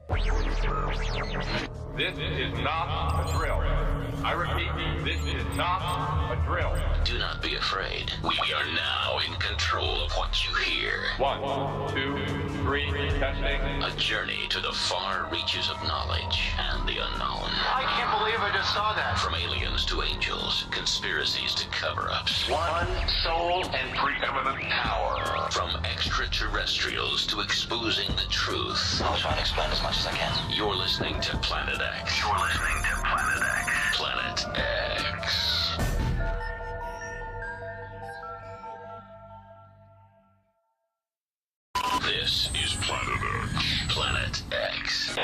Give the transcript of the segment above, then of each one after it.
This is not a drill. I repeat, this is not a drill. Do not be afraid. We are now in control of what you hear. 1, 2, 3, testing. A journey to the far reaches of knowledge and the unknown. I can't believe I just saw that. From aliens to angels, conspiracies to cover-ups. One soul and preeminent power. From extraterrestrials to exposing the truth. I'll try to explain as much as I can. You're listening to Planet X. You're listening to Planet X. Planet X. This is Planet X. Planet X.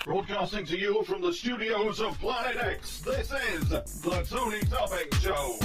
Broadcasting to you from the studios of Planet X, this is The Tony Topping Show.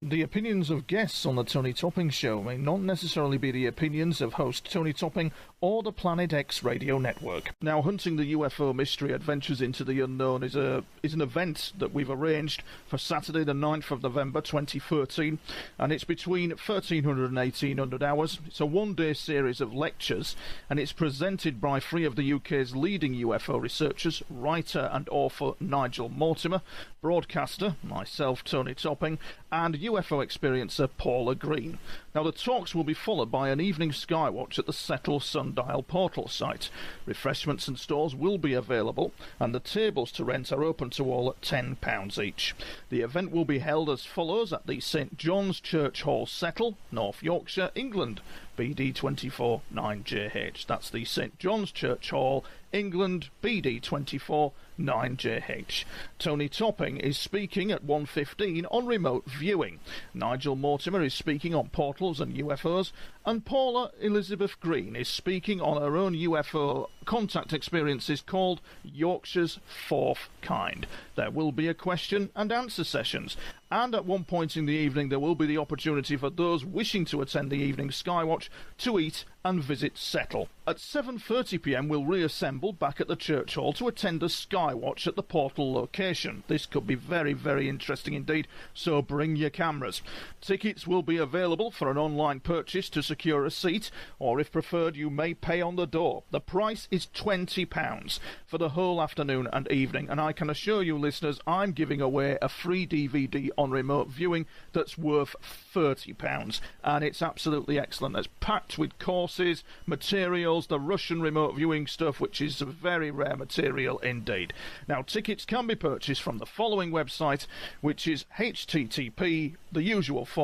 The opinions of guests on the Tony Topping Show may not necessarily be the opinions of host Tony Topping or the Planet X radio network. Now, hunting the UFO mystery Adventures into the Unknown is an event that we've arranged for Saturday the 9th of November 2013, and it's between 1300 and 1800 hours. It's a one-day series of lectures, and it's presented by three of the UK's leading UFO researchers, writer and author Nigel Mortimer, broadcaster, myself, Tony Topping, and UFO experiencer Paula Green. Now, the talks will be followed by an evening skywatch at the Settle Sundial portal site. Refreshments and stores will be available, and the tables to rent are open to all at £10 each. The event will be held as follows at the St John's Church Hall, Settle, North Yorkshire, England, BD24 9JH. That's the St John's Church Hall, England, BD24 9JH. Tony Topping is speaking at 1:15 on remote viewing. Nigel Mortimer is speaking on portals and UFOs, and Paula Elizabeth Green is speaking on her own UFO contact experiences called Yorkshire's Fourth Kind. There will be a question and answer sessions, and at one point in the evening there will be the opportunity for those wishing to attend the evening skywatch to eat and visit Settle. At 7:30pm we'll reassemble back at the church hall to attend a skywatch at the portal location. This could be very, very interesting indeed, so bring your cameras. Tickets will be available for an online purchase to secure a seat, or if preferred you may pay on the door. The price is £20 for the whole afternoon and evening, and I can assure you listeners I'm giving away a free DVD on remote viewing that's worth £30, and it's absolutely excellent. It's packed with courses, materials, the Russian remote viewing stuff, which is a very rare material indeed. Now, tickets can be purchased from the following website, which is http the usual /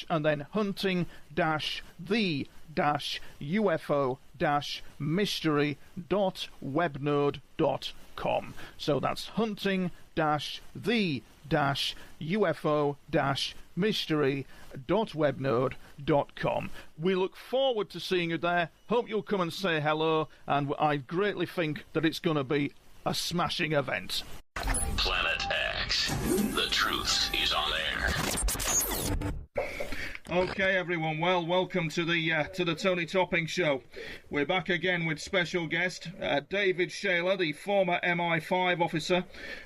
and then hunting-the-ufo-mystery.webnode.com. So that's hunting-the-ufo-mystery.webnode.com. We look forward to seeing you there. Hope you'll come and say hello, and I greatly think that it's going to be a smashing event. Planet X. The truth is on air. Okay, everyone. Well, welcome to the Tony Topping Show. We're back again with special guest David Shayler, the former MI5 officer,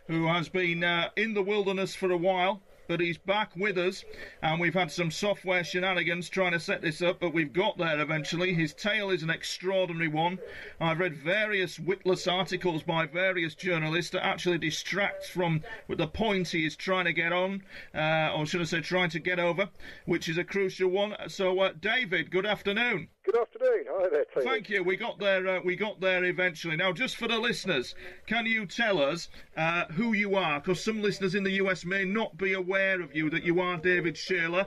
who has been in the wilderness for a while, but he's back with us, and we've had some software shenanigans trying to set this up, but we've got there eventually. His tale is an extraordinary one. I've read various witless articles by various journalists that actually distract from the point he is trying to get on, or should I say trying to get over, which is a crucial one. So, David, good afternoon. Good afternoon. Hi there, Tony. Thank you. We got there eventually. Now, just for the listeners, can you tell us who you are? Because some listeners in the US may not be aware of you, that you are David Shayler.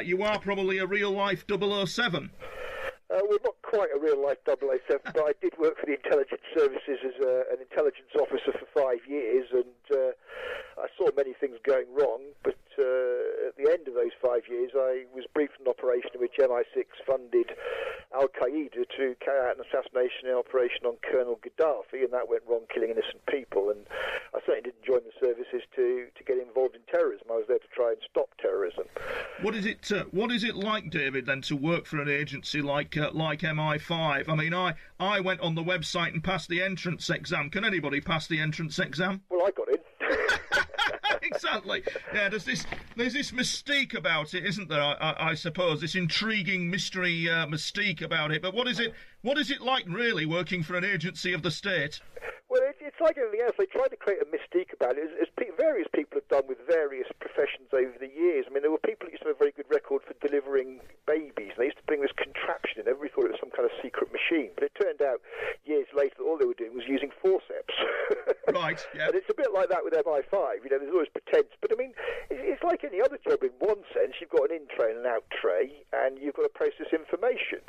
You are probably a real-life 007. Well, not quite a real-life 007, but I did work for the intelligence services as an intelligence officer for 5 years, and I saw many things going wrong, but at the end of those 5 years, I was briefed on an operation in which MI6 funded Al-Qaeda to carry out an assassination operation on Colonel Gaddafi, and that went wrong, killing innocent people, and I certainly didn't join the services to get involved in terrorism. I was there to try and stop terrorism. What is it like, David, then, to work for an agency like MI5? I mean, I went on the website and passed the entrance exam. Can anybody pass the entrance exam? Well, I got in. Exactly. Yeah, there's this mystique about it, isn't there? I suppose this intriguing mystery mystique about it. But what is it like really working for an agency of the state? Well, it's like anything else. They try to create a mystique about it, as various people have done with various professions over the years. I mean, there were people who used to have a very good record for delivering babies. They used to bring this contraption in. Everybody thought it was some kind of secret machine. But it turned out, years later, that all they were doing was using forceps. Right, yeah. And it's a bit like that with MI5. You know, there's always pretense. But, I mean, it's like any other job in one sense. You've got an in tray and an out tray, and you've got to process information.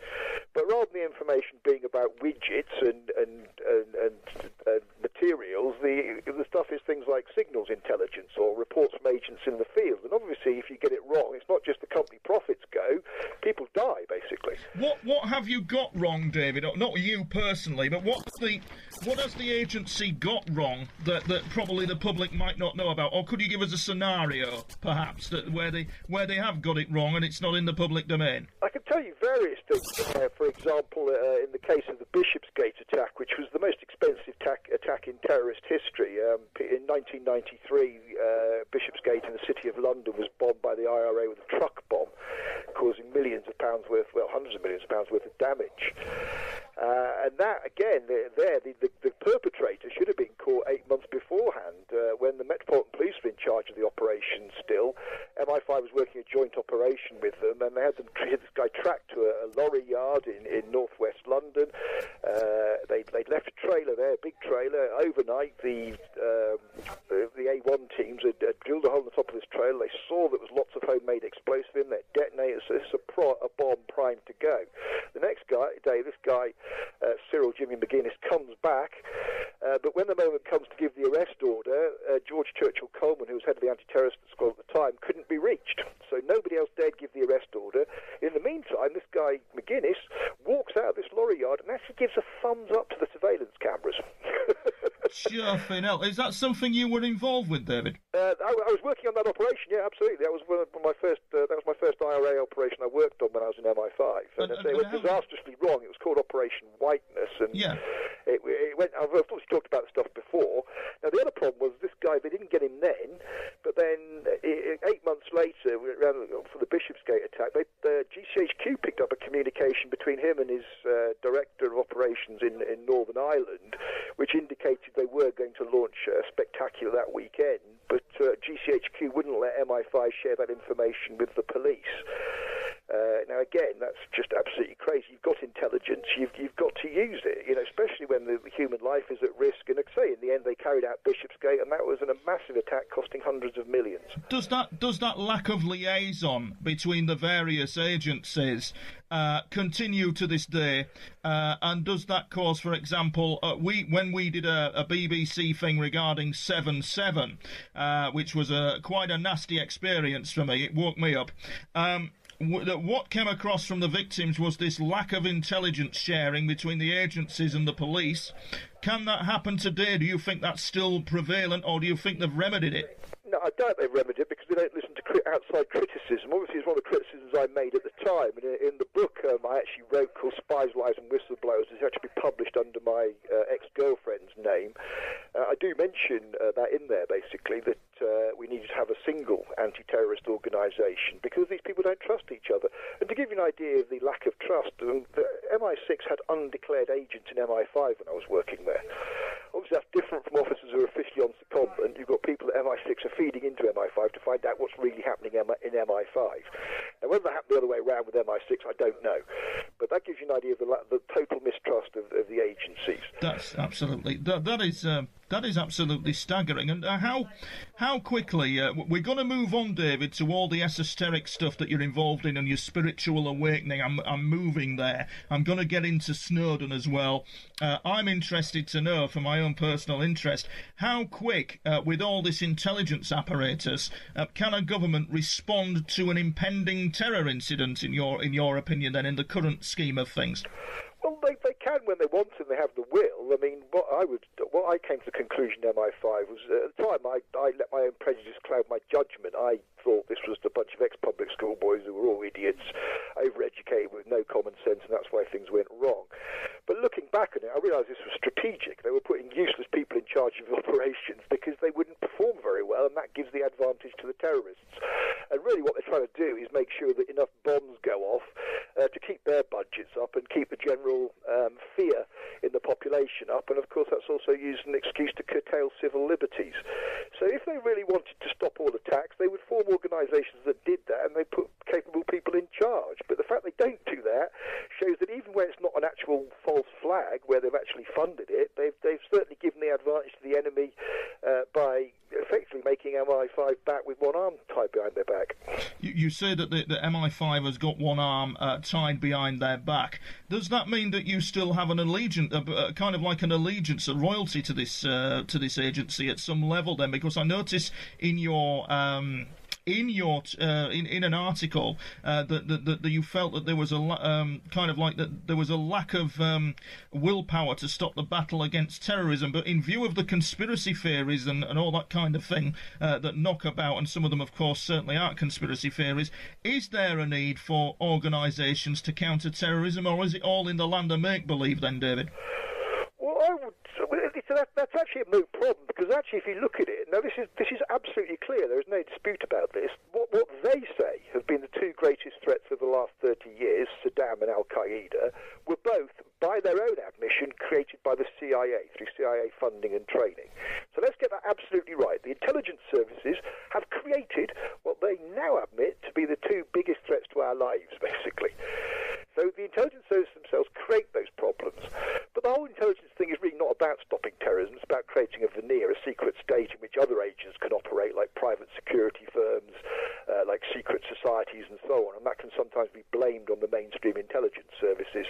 But rather than the information being about widgets and materials, the stuff is things like signals intelligence or reports from agents in the field. And obviously, if you get it wrong, it's not just the company profits go, people die, basically. What have you got wrong, David? Not you personally, but what has the agency got wrong that probably the public might not know about? Or could you give us a scenario, perhaps, where they have got it wrong and it's not in the public domain? I can tell you various things. For example, in the case of the Bishopsgate attack, which was the most expensive attack in terrorist history. In 1993, Bishopsgate in the city of London was bombed by the IRA with a truck bomb, causing hundreds of millions of pounds worth of damage. And that, again, the perpetrator should have been caught 8 months beforehand. When the Metropolitan Police were in charge of the operation still, MI5 was working a joint operation with them, and they had this guy tracked to a lorry yard in northwest London. They'd left a trailer there, a big trailer. Overnight, the A1 teams had drilled a hole in the top of this trailer. They saw there was lots of homemade explosive in there, detonators. So this is a bomb primed to go. The next day, this guy, Cyril Jimmy McGuinness, comes back, but when the moment comes to give the arrest order, George Churchill Coleman, who was head of the anti-terrorist squad at the time, couldn't be reached. So nobody else dared give the arrest order. In the meantime, this guy, McGuinness, walks out of this lorry yard and actually gives a thumbs up to the surveillance cameras. Shuffing hell. Is that something you were involved with, David? I was working on that operation, yeah, absolutely. That was my first IRA operation I worked on when I was in MI5. And they went disastrously wrong. It was called Operation Whiteness, and yeah. It went. I've obviously talked about the stuff before. Now, the other problem was this guy, they didn't get him then, but then 8 months later, for the Bishopsgate attack, GCHQ picked up a communication between him and his director of operations in Northern Ireland, which indicated they were going to launch a spectacular that weekend, but GCHQ wouldn't let MI5 share that information with the police. Now, again, that's just absolutely crazy. You've got intelligence, you've got to use it, especially when the human life is at risk. And say, in the end, they carried out Bishopsgate, and that was a massive attack costing hundreds of millions. Does that lack of liaison between the various agencies continue to this day? And does that cause, for example, when we did a BBC thing regarding 7/7, which was quite a nasty experience for me, it woke me up. What came across from the victims was this lack of intelligence sharing between the agencies and the police. Can that happen today? Do you think that's still prevalent, or do you think they've remedied it? No, I doubt they've remedied it because they don't listen to outside criticism. Obviously, it's one of the criticisms I made at the time. And in the book I actually wrote, called Spies, Lies and Whistleblowers, it's actually published under my ex-girlfriend's name. I do mention that in there, basically, that we needed to have a single anti-terrorist organisation because these people don't trust each other. And to give you an idea of the lack of trust, the MI6 had undeclared agents in MI5 when I was working there. Obviously, that's different from officers who are officially on secondment. You've got people at MI6 are feeding into MI5 to find out what's really happening in MI5. Now, whether that happened the other way around with MI6, I don't know. But that gives you an idea of the total mistrust of the agencies. That's absolutely... That is absolutely staggering. And how quickly we're going to move on, David, to all the esoteric stuff that you're involved in and your spiritual awakening. I'm moving there. I'm going to get into Snowden as well. I'm interested to know, for my own personal interest, how quick, with all this intelligence apparatus, can a government respond to an impending terror incident, in your opinion, then, in the current scheme of things? Well, they can when they want and they have the will. I mean, what I came to the conclusion in MI5 was, at the time, I let my own prejudice cloud my judgment. I thought this was a bunch of ex-public school boys who were all idiots, overeducated with no common sense, and that's why things went wrong. But looking back on it, I realised this was strategic. They were putting useless people in charge of operations because they wouldn't perform very well, and that gives the advantage to the terrorists. And really what they're trying to do is make sure that enough bombs go off to keep their budgets up and keep the general fear in the population up. And of course that's also used an excuse to curtail civil liberties. So if they really wanted to stop all attacks, they would form organisations that did that, and they put capable people in charge. But the fact they don't do that shows that even when it's not an actual false flag, where they've actually funded it, they've certainly given the advantage to the enemy by effectively making MI5 back with one arm tied behind their back. You say that the MI5 has got one arm tied behind their back. Does that mean that you still have an allegiance, kind of like an allegiance, a royalty to this agency at some level then? Because I notice in your in an article that you felt that there was there was a lack of willpower to stop the battle against terrorism. But in view of the conspiracy theories and all that kind of thing that knock about, and some of them, of course, certainly aren't conspiracy theories, is there a need for organisations to counter terrorism, or is it all in the land of make-believe then, David? Well, that's actually a moot problem, because actually if you look at it, now this is absolutely clear, there is no dispute about this. What they say have been the two greatest threats of the last 30 years, Saddam and Al-Qaeda, were both, by their own admission, created by the CIA through CIA funding and training. So let's get that absolutely right. The intelligence services have created what they now admit to be the two biggest threats to our lives, basically. So the intelligence services themselves create those problems. But the whole intelligence thing is really not about stopping terrorism. It's about creating a veneer, a secret state in which other agents can operate, like private security firms, like secret societies and so on. And that can sometimes be blamed on the mainstream intelligence services.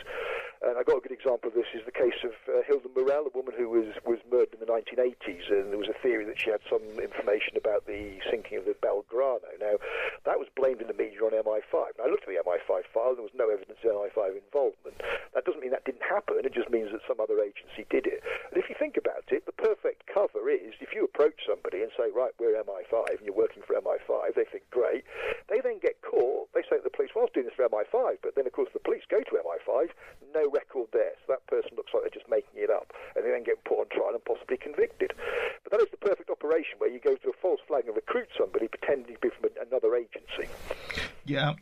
And I got a good example of this is the case of Hilda Morell, a woman who was murdered in the 1980s. And there was a theory that she had some information about the sinking of the Belgrano. Now, that was blamed in the media on MI5. Now, I looked at the MI5 file. There was no evidence of MI5 involvement. That doesn't mean that didn't happen. It just means that some other agency did it. And if you think about it, the perfect cover is if you approach somebody and say, right, we're MI5 and you're working for MI5, they think, great. They then get caught. They say to the police, well, I was doing this for MI5. But then, of course, the police go to MI5, no record there. So that person looks like they're just making it up. And they then get put on trial and possibly convicted. But that is the perfect operation where you go to a false flag and recruit somebody pretending to be from another agency. Yeah.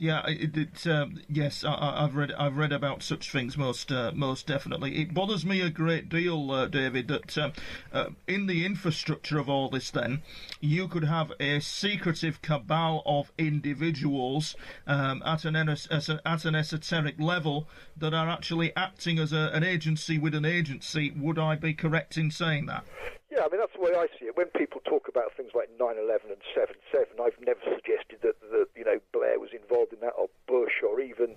Yes, I've read about such things most definitely. It bothers me a great deal, David, that in the infrastructure of all this, then you could have a secretive cabal of individuals at an esoteric level that are actually acting as an agency with an agency. Would I be correct in saying that? Yeah, I mean, that's the way I see it. When people talk about things like 9/11 and 7/7, I've never suggested that Blair was involved in that, or Bush, or even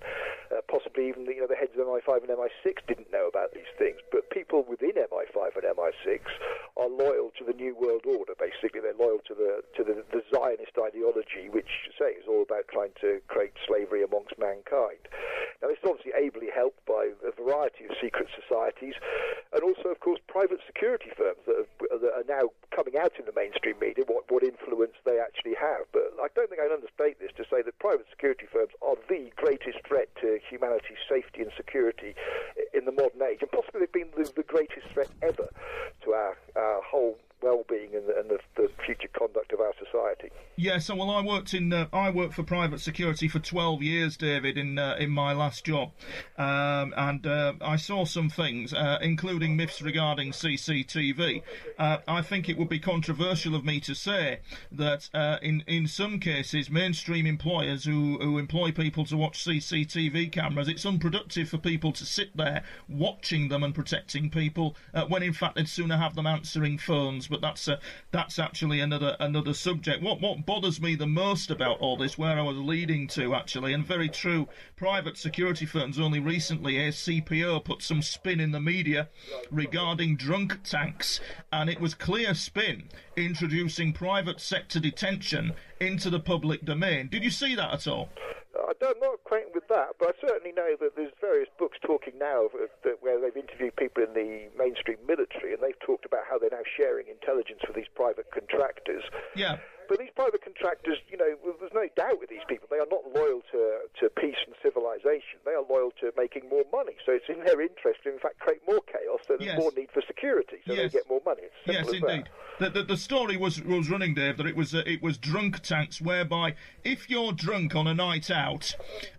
possibly even the heads of MI5 and MI6 didn't know about these things. But people within MI5 and MI6 are loyal to the New World Order. Basically, they're loyal to the Zionist ideology, which, say, is all about trying to create slavery amongst mankind. Now, this is obviously ably helped by a variety of secret societies, and also, of course, private security firms that are now coming out in the mainstream media, what influence they actually have. But I don't think I'd understate this to say that private security firms are the greatest threat to humanity's safety and security in the modern age, and possibly they've been the greatest threat ever to our whole well-being and the future conduct of our society. Yeah, so I worked for private security for 12 years, David, in my last job, and I saw some things, including myths regarding CCTV. I think it would be controversial of me to say that in some cases, mainstream employers who employ people to watch CCTV cameras, it's unproductive for people to sit there watching them and protecting people when in fact they'd sooner have them answering phones. But that's actually another subject. What bothers me the most about all this, where I was leading to actually, and very true, private security firms only recently, ACPO put some spin in the media regarding drunk tanks, and it was clear spin, introducing private sector detention into the public domain. Did you see that at all? I'm not acquainted with that, but I certainly know that there's various books talking now where they've interviewed people in the mainstream military, and they've talked about how they're now sharing intelligence with these private contractors. Yeah. But these private contractors, there's no doubt with these people, they are not loyal to peace and civilization. They are loyal to making more money. So it's in their interest to, in fact, create more chaos, so there's more need for security, so they get more money. It's simple as indeed. The story was running, Dave, that it was drunk tanks, whereby if you're drunk on a night out,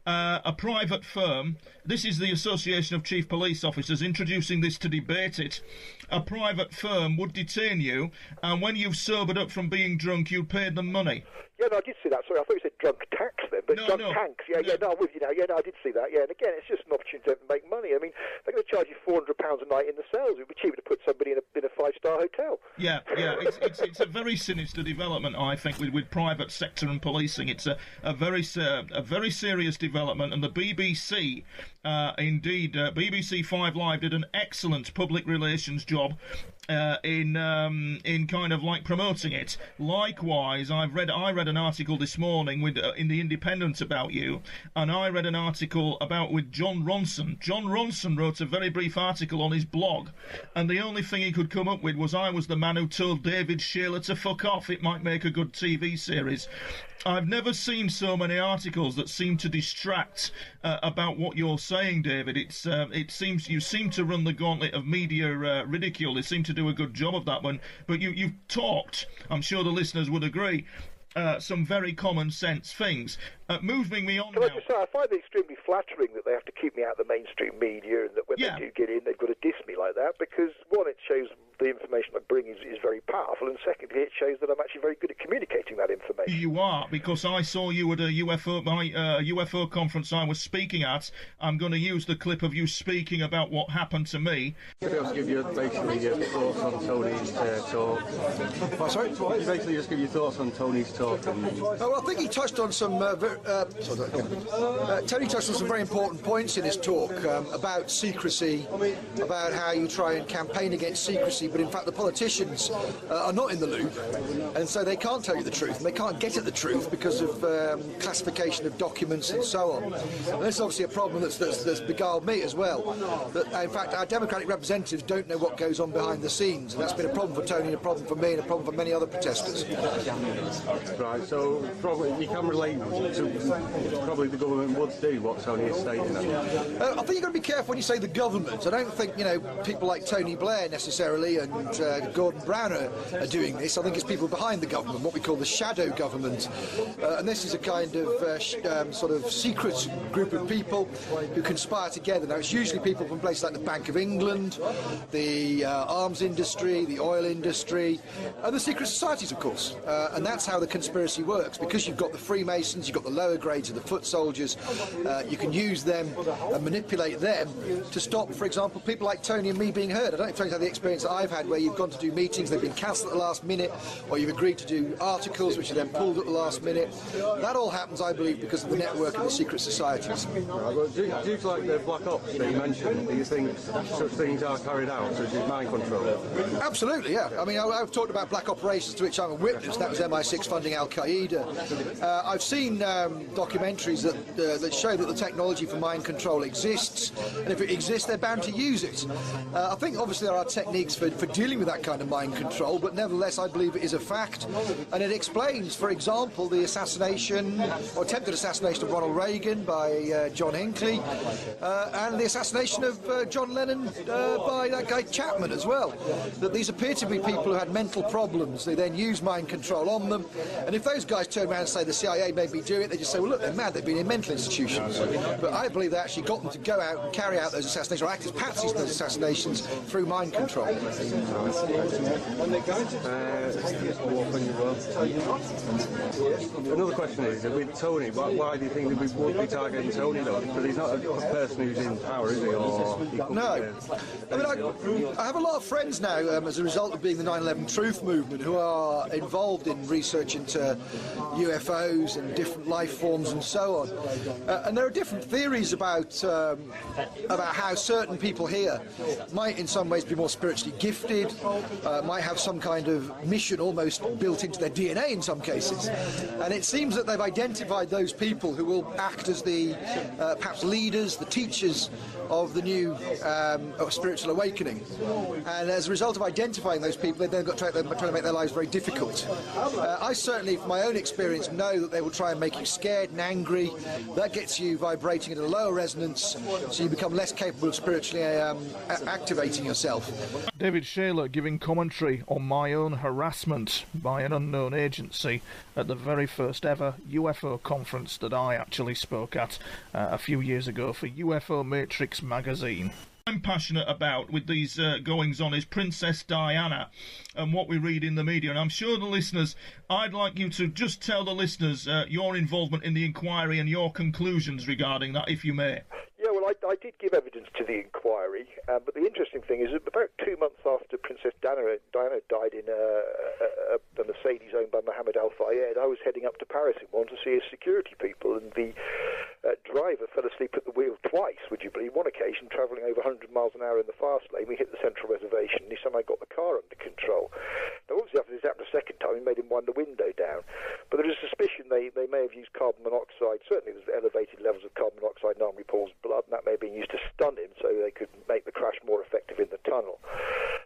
a private firm, this is the Association of Chief Police Officers introducing this to debate it, a private firm would detain you, and when you've sobered up from being drunk, you paid them money. Yeah, no, I did see that. Sorry, I thought you said drunk tax then, but drunk tanks. Yeah, no, I'm with you now. Yeah, no, I did see that. Yeah, and again, it's just an opportunity to make money. I mean, they're going to charge you £400 a night in the cells. It would be cheaper to put somebody in a five-star hotel. Yeah, it's a very sinister development, I think, with private sector and policing. It's a very serious development, and the BBC, BBC 5 Live did an excellent public relations job in kind of like promoting it. Likewise, I read an article this morning in the Independent about you, and I read an article with John Ronson. John Ronson wrote a very brief article on his blog, and the only thing he could come up with was I was the man who told David Shayler to fuck off. It might make a good TV series. I've never seen so many articles that seem to distract about what you're saying, David. It seems you seem to run the gauntlet of media ridicule. They seem to do a good job of that one. But you've talked, I'm sure the listeners would agree, some very common sense things. Moving me on now. Can I just say, I find it extremely flattering that they have to keep me out of the mainstream media, and that when they do get in, they've got to diss me like that, because, one, it shows the information I bring is very powerful, and secondly, it shows that I'm actually very good at communicating that information. You are, because I saw you at a UFO conference I was speaking at. I'm going to use the clip of you speaking about what happened to me. I'll give you basically your thoughts on Tony's talk. Oh, sorry? You basically just give your thoughts on Tony's talk. Well, I think he touched on some Tony touched on some very important points in his talk about secrecy, about how you try and campaign against secrecy, but in fact the politicians are not in the loop, and so they can't tell you the truth, and they can't get at the truth because of classification of documents and so on. And this is obviously a problem that's beguiled me as well. That in fact our democratic representatives don't know what goes on behind the scenes, and that's been a problem for Tony, and a problem for me, and a problem for many other protesters. Right, so probably you can relate to probably the government would do what Tony is stating. I think you've got to be careful when you say the government. I don't think, people like Tony Blair necessarily and Gordon Brown are doing this. I think it's people behind the government, what we call the shadow government. And this is a kind of sort of secret group of people who conspire together. Now, it's usually people from places like the Bank of England, the arms industry, the oil industry, and the secret societies, of course. And that's how the conspiracy works. Because you've got the Freemasons, you've got the lower grades of the foot soldiers, you can use them and manipulate them to stop, for example, people like Tony and me being heard. I don't know if Tony's had the experience that I've had where you've gone to do meetings, they've been cancelled at the last minute, or you've agreed to do articles which are then pulled at the last minute. That all happens, I believe, because of the network of the secret societies. Well, due to like the black ops that you mentioned, do you think such things are carried out, such as mind control? Absolutely, yeah. I mean, I've talked about black operations to which I'm a witness. That was MI6 funding Al-Qaeda. I've seen documentaries that show that the technology for mind control exists, and if it exists, they're bound to use it. I think obviously there are techniques for dealing with that kind of mind control, but nevertheless I believe it is a fact, and it explains, for example, the assassination or attempted assassination of Ronald Reagan by John Hinckley, and the assassination of John Lennon by that guy Chapman as well. That these appear to be people who had mental problems. They then use mind control on them, and if those guys turn around and say the CIA made me do it, they just say, well, look, they're mad, they've been in mental institutions. But I believe they actually got them to go out and carry out those assassinations, or act as patsies in those assassinations through mind control. Another question is, with Tony, why do you think that we won't be targeting Tony, though? Because he's not a person who's in power, is he? No. I mean, I have a lot of friends now, as a result of being the 9/11 Truth Movement, who are involved in research into UFOs and different life forms and so on. And there are different theories about how certain people here might in some ways be more spiritually gifted, might have some kind of mission almost built into their DNA in some cases. And it seems that they've identified those people who will act as the perhaps leaders, the teachers of the new spiritual awakening. And as a result of identifying those people, they've then got trying to make their lives very difficult. I certainly, from my own experience, know that they will try and make you scared and angry. That gets you vibrating at a lower resonance, so you become less capable of spiritually activating yourself. David Shayler giving commentary on my own harassment by an unknown agency at the very first ever UFO conference that I actually spoke at a few years ago for UFO Matrix magazine. I'm passionate about with these goings-on is Princess Diana and what we read in the media, and I'm sure the listeners, I'd like you to just tell the listeners your involvement in the inquiry and your conclusions regarding that, if you may. Yeah, well, I did give evidence to the inquiry, but the interesting thing is that about 2 months after Princess Diana died in a Mercedes owned by Mohammed Al Fayed, I was heading up to Paris in one to see his security people, and the driver fell asleep at the wheel twice, would you believe? One occasion, travelling over 100 miles an hour in the fast lane, we hit the central reservation, and he somehow got the car under control. Now, obviously, after this happened a second time, he made him wind the window down. But there is a suspicion they may have used carbon monoxide. Certainly, there's elevated levels of carbon monoxide in Henri Paul's blood, and that may have been used to stun him so they could make the crash more effective in the tunnel.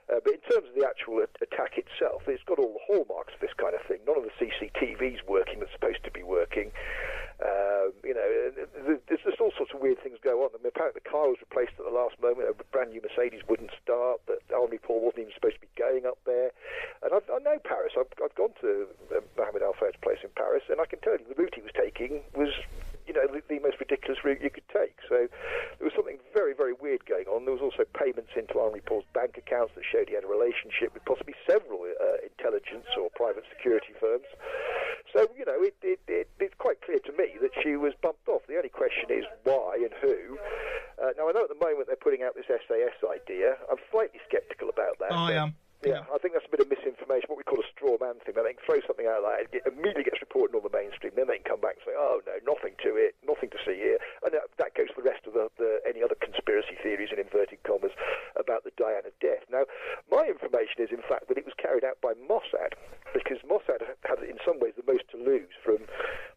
But in terms of the actual attack itself, it's got all the hallmarks of this kind of thing. None of the CCTV's working that's supposed to be working. There's just all sorts of weird things go on. I mean, apparently the car was replaced at the last moment. A brand new Mercedes wouldn't start. That Henri Paul wasn't even supposed to be going up there. And I know Paris. I've gone to Mohammed Al Fayed's place in Paris, and I can tell you the route he was taking was, the most ridiculous route you could take. So there was something very, very weird going on. There was also payments into Henri Paul's bank accounts that showed he had a relationship with possibly several intelligence or private security firms. So, it's quite clear to me that she was bumped off. The only question is why and who. Now, I know at the moment they're putting out this SAS idea. I'm slightly sceptical about that. I am. Yeah, I think that's a bit of misinformation, what we call a straw man thing. They can throw something out like that, it immediately gets reported on the mainstream, then they can come back and say, oh no, nothing to it, nothing to see here. And that goes to the rest of any other conspiracy theories in inverted commas about the Diana death. Now, my information is in fact that it was carried out by Mossad, because Mossad had in some ways the most to lose from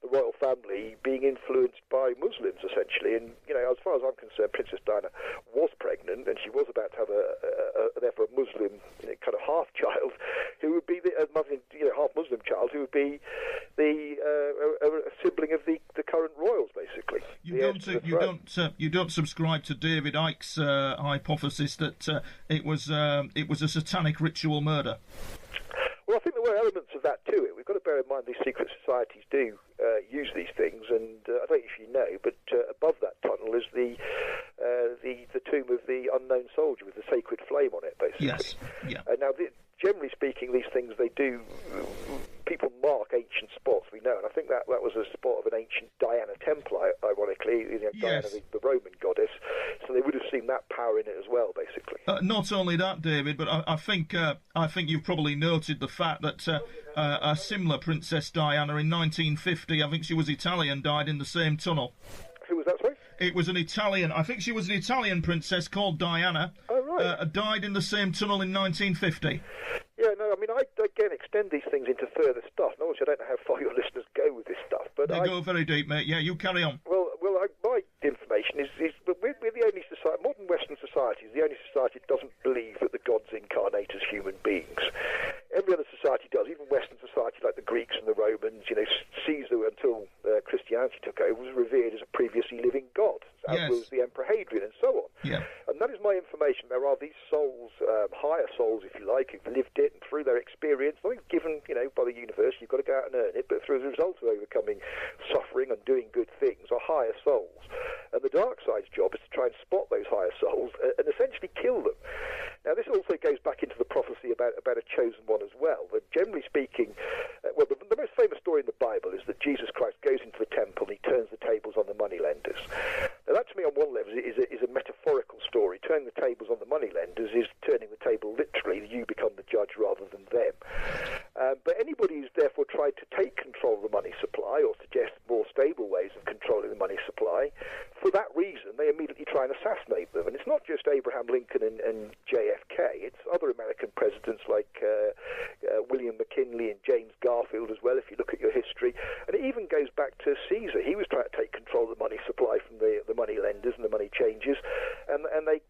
the royal family being influenced by Muslims essentially. And as far as I'm concerned, Princess Diana was pregnant and she was about to have therefore a Muslim kind of half child who would be half Muslim child who would be a sibling of the current royals, basically. You don't subscribe to David Icke's hypothesis that it was a satanic ritual murder. Well, I think there were elements of that to it. We've got to bear in mind these secret societies do use these things, and I don't know if you know, but above that tunnel is the tomb of the unknown soldier with the sacred flame on it, basically. Yes. Yeah. Now, generally speaking, these things people mark ancient spots, we know, and I think that was a spot of an ancient Diana temple, ironically, Diana, the Roman goddess, so they would have seen that power in it as well, basically. Not only that, David, but I think you've probably noted the fact that a similar Princess Diana in 1950, I think she was Italian, died in the same tunnel. Who was that, sorry? It was an Italian, I think she was an Italian princess called Diana. Oh, right. Died in the same tunnel in 1950. Yeah, no, I mean, I again extend these things into further stuff. And obviously, I don't know how far your listeners go with this stuff, but they go very deep, mate. Yeah, you carry on. Well, my information is we're the only society, modern Western society is the only society that doesn't believe that the gods incarnate as human beings. Every other society does, even Western society like the Greeks and the Romans, discipline, and so on. Yeah. And that is my information. There are these souls, higher souls, if you like, who've lived it, and through their experience, not given, by the universe, you've got to go out and earn it, but through the result of overcoming suffering and doing good things, are higher souls. And the dark side's job is to try and spot those higher souls and essentially kill them. Now, this also goes back into the prophecy about a chosen one as well. But generally speaking, the most famous story in the Bible is that Jesus Christ goes into the temple and he turns the tables on the moneylenders. Now, that to me, on one level, is a metaphorical story. Turning the tables on the moneylenders is turning the table literally. You become the judge rather than them. But anybody who's therefore tried to take control of the money supply or suggest more stable ways of controlling the money supply, for that reason, they immediately try and assassinate them. And it's not just Abraham Lincoln and JFK. It's other American presidents like William McKinley and James Garfield as well, if you look at your history. And it even goes back to Caesar. He was trying to take control of the money supply from the money lenders and the money changers, and they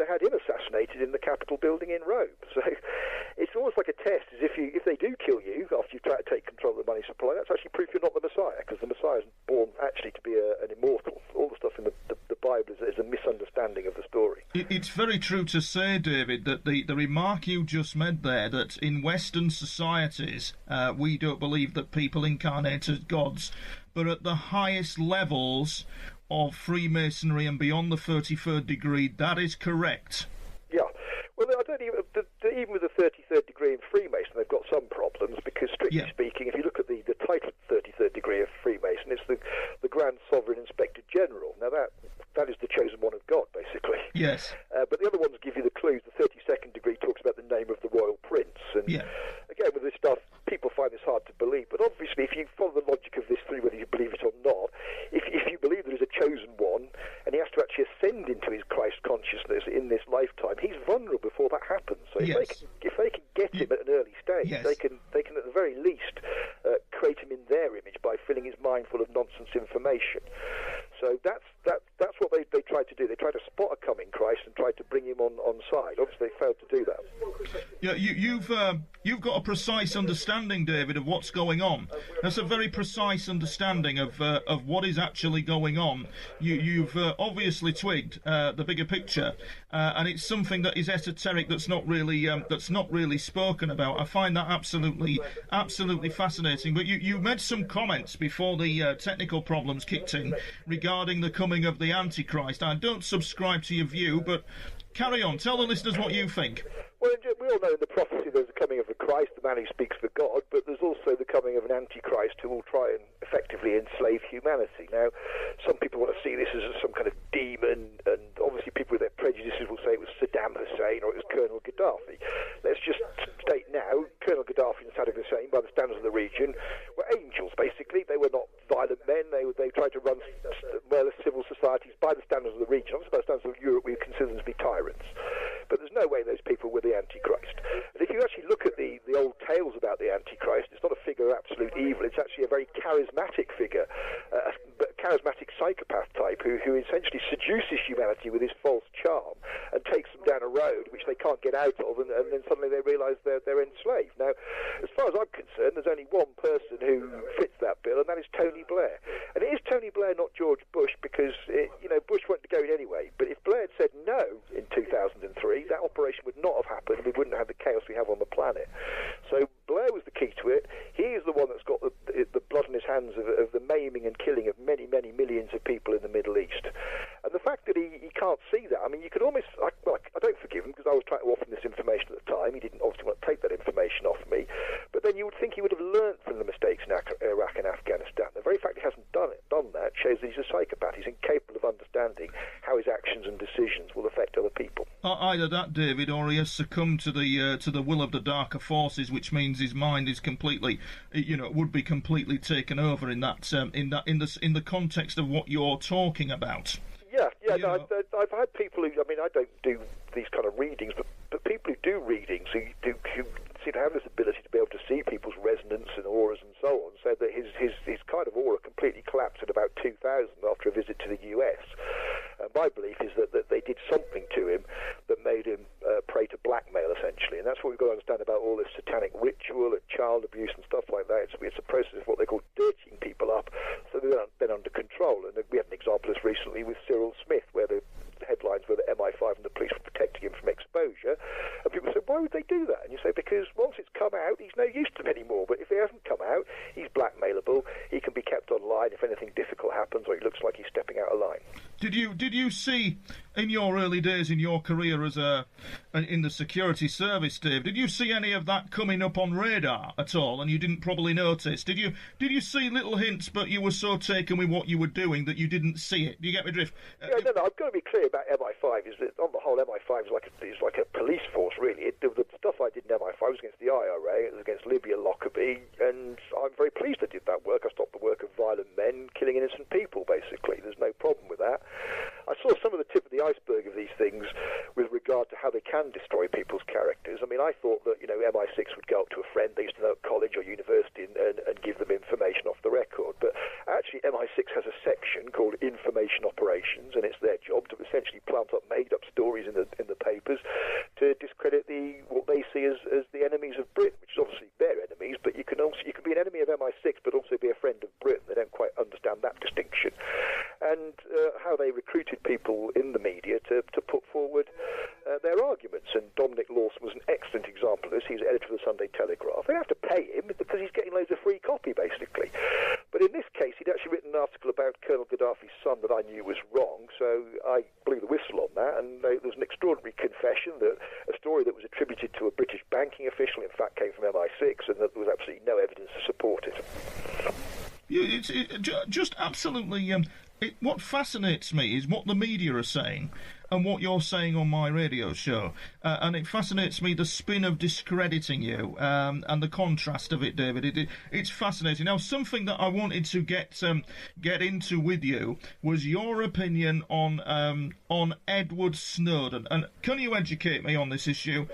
had him assassinated in the Capitol building in Rome. So it's almost like a test, as if they do kill you after you try to take control of the money supply, that's actually proof you're not the Messiah, because the Messiah isn't born actually to be an immortal. All the stuff in the Bible is a misunderstanding of the story. It's very true to say, David, that the remark you just made there, that in Western societies we don't believe that people incarnate as gods, but at the highest levels of Freemasonry and beyond the 33rd degree, that is correct. Yeah. Well, I don't even with the 33rd degree in Freemason, they've got some problems, because strictly speaking, if you look at the title 33rd degree of Freemason, it's the Grand Sovereign Inspector General. Now that is the chosen one of God, basically. Yes. But the other ones give you the clues. The 32nd degree talks about the name of the royal prince. And again, with this stuff, people find this hard to believe. But obviously, if you follow the logic of this through, whether you believe it or not, if you believe there is a chosen one, and he has to actually ascend into his Christ consciousness in this lifetime, he's vulnerable before that happens. So if they can get him at an early stage, they can at the very least create him in their image by filling his mind full of nonsense information. So that's what they tried to do. They tried to spot a coming Christ and tried to bring him on side. Obviously, they failed to do that. Yeah, you've got a precise understanding, David, of what's going on. That's a very precise understanding of what is actually going on. You've obviously twigged the bigger picture, and it's something that is esoteric, that's not really spoken about. I find that absolutely fascinating. But you made some comments before the technical problems kicked in regarding the coming of the Antichrist. I don't subscribe to your view, but carry on. Tell the listeners what you think. Well, we all know in the prophecy there's the coming of the Christ, the man who speaks for God, but there's also the coming of an Antichrist who will try and effectively enslave humanity. Now, some people want to see this as some kind of demon, and obviously people with their prejudices will say it was Saddam Hussein or it was Colonel Gaddafi. Let's just state now, Colonel Gaddafi and Saddam Hussein, by the standards of the region, were angels, basically. They were not violent men. They tried to run civil societies by the standards of the region. Obviously, by the standards of Europe, we would consider them to be tyrants. But there's no way those people were the Antichrist. And if you actually look at the old tales about the Antichrist, it's not a figure of absolute evil. It's actually a very charismatic figure, a charismatic psychopath type who essentially seduces humanity with his false charm and takes them down a road which they can't get out of, and then suddenly they realise they're enslaved. Now, as far as I'm concerned, there's only one person who fits that bill, and that is Tony Blair. And it is Tony Blair, not George Bush, because Bush wanted to go in anyway. But if Blair had said no in 2003, that operation would not have happened, and we wouldn't have the chaos we have on the planet. So Blair was the key to it. He is the one that's got the blood in his hands of the maiming and killing of many, many millions of people in the Middle East. And the fact that he can't see that, I mean, you could almost... I don't forgive him, because I was trying to offer him this information at the time. He didn't obviously want to take that information off me. But then you would think he would have learnt from the mistakes in Iraq and Afghanistan. The very fact he hasn't done that shows that he's a psychopath. He's incapable of understanding how his actions and decisions will affect other people. Either that, David, or he has succumbed to the will of the darker forces, which means his mind is completely, would be completely taken over in the context of what you're talking about. No, I've had people who, I don't do these kind of readings, but people who do readings who seem to have this ability to be able to see people's resonance and auras and so on, said that his kind of aura completely collapsed at about 2000 after a visit to the US. My belief is that they did something to him that made him prey to blackmail, essentially. And that's what we've got to understand about all this satanic ritual and child abuse and stuff like that. It's a process of what they call dirtying people up so they're then under control. And we had an example of this recently with Cyril Smith, where the head they do that? And you say, because once it's come out, he's no use to them anymore. But if it hasn't come out, he's blackmailable. He can be kept online if anything difficult happens or it looks like he's stepping out of line. Did you see in your early days in your career as in the security service, Dave? Did you see any of that coming up on radar at all, and you didn't probably notice? Did you see little hints, but you were so taken with what you were doing that you didn't see it? Do you get my drift? No, I've got to be clear about MI5. Is that on the whole, MI5 is like a police force, really. The stuff I did in MI5 was against the IRA, it was against Libya Lockerbie, and I'm very pleased I did that work. I stopped the work of violent men killing innocent people, basically. There's no problem with that. I saw some of the tip of the iceberg of these things with regard to how they can destroy people's characters. I mean, I thought that, MI6 would go up to a friend they used to know at college or university and give them information off the record. But actually, MI6 has a section called Information Operations, and it's their job to essentially plant up made-up stories in the papers to discredit what they see as the enemies of Britain, which is obviously their enemies. But you can be an enemy of MI6, but also be a friend of Britain. They don't quite understand that distinction, and how they recruited people in the media to put forward their arguments. And Dominic Lawson was an excellent example of this. He's editor of the Sunday Telegraph. They don't have to pay him because he's getting loads of free copy, basically. But in this case, he'd actually written an article about Colonel Gaddafi's son that I knew was wrong, so I blew the whistle on that, and there was an extraordinary confession that a story that was attributed to a British banking official, in fact, came from MI6, and that there was absolutely no evidence to support it. It's just absolutely... what fascinates me is what the media are saying and what you're saying on my radio show. And it fascinates me the spin of discrediting you and the contrast of it, David. It's fascinating. Now, something that I wanted to get into with you was your opinion on Edward Snowden. And can you educate me on this issue?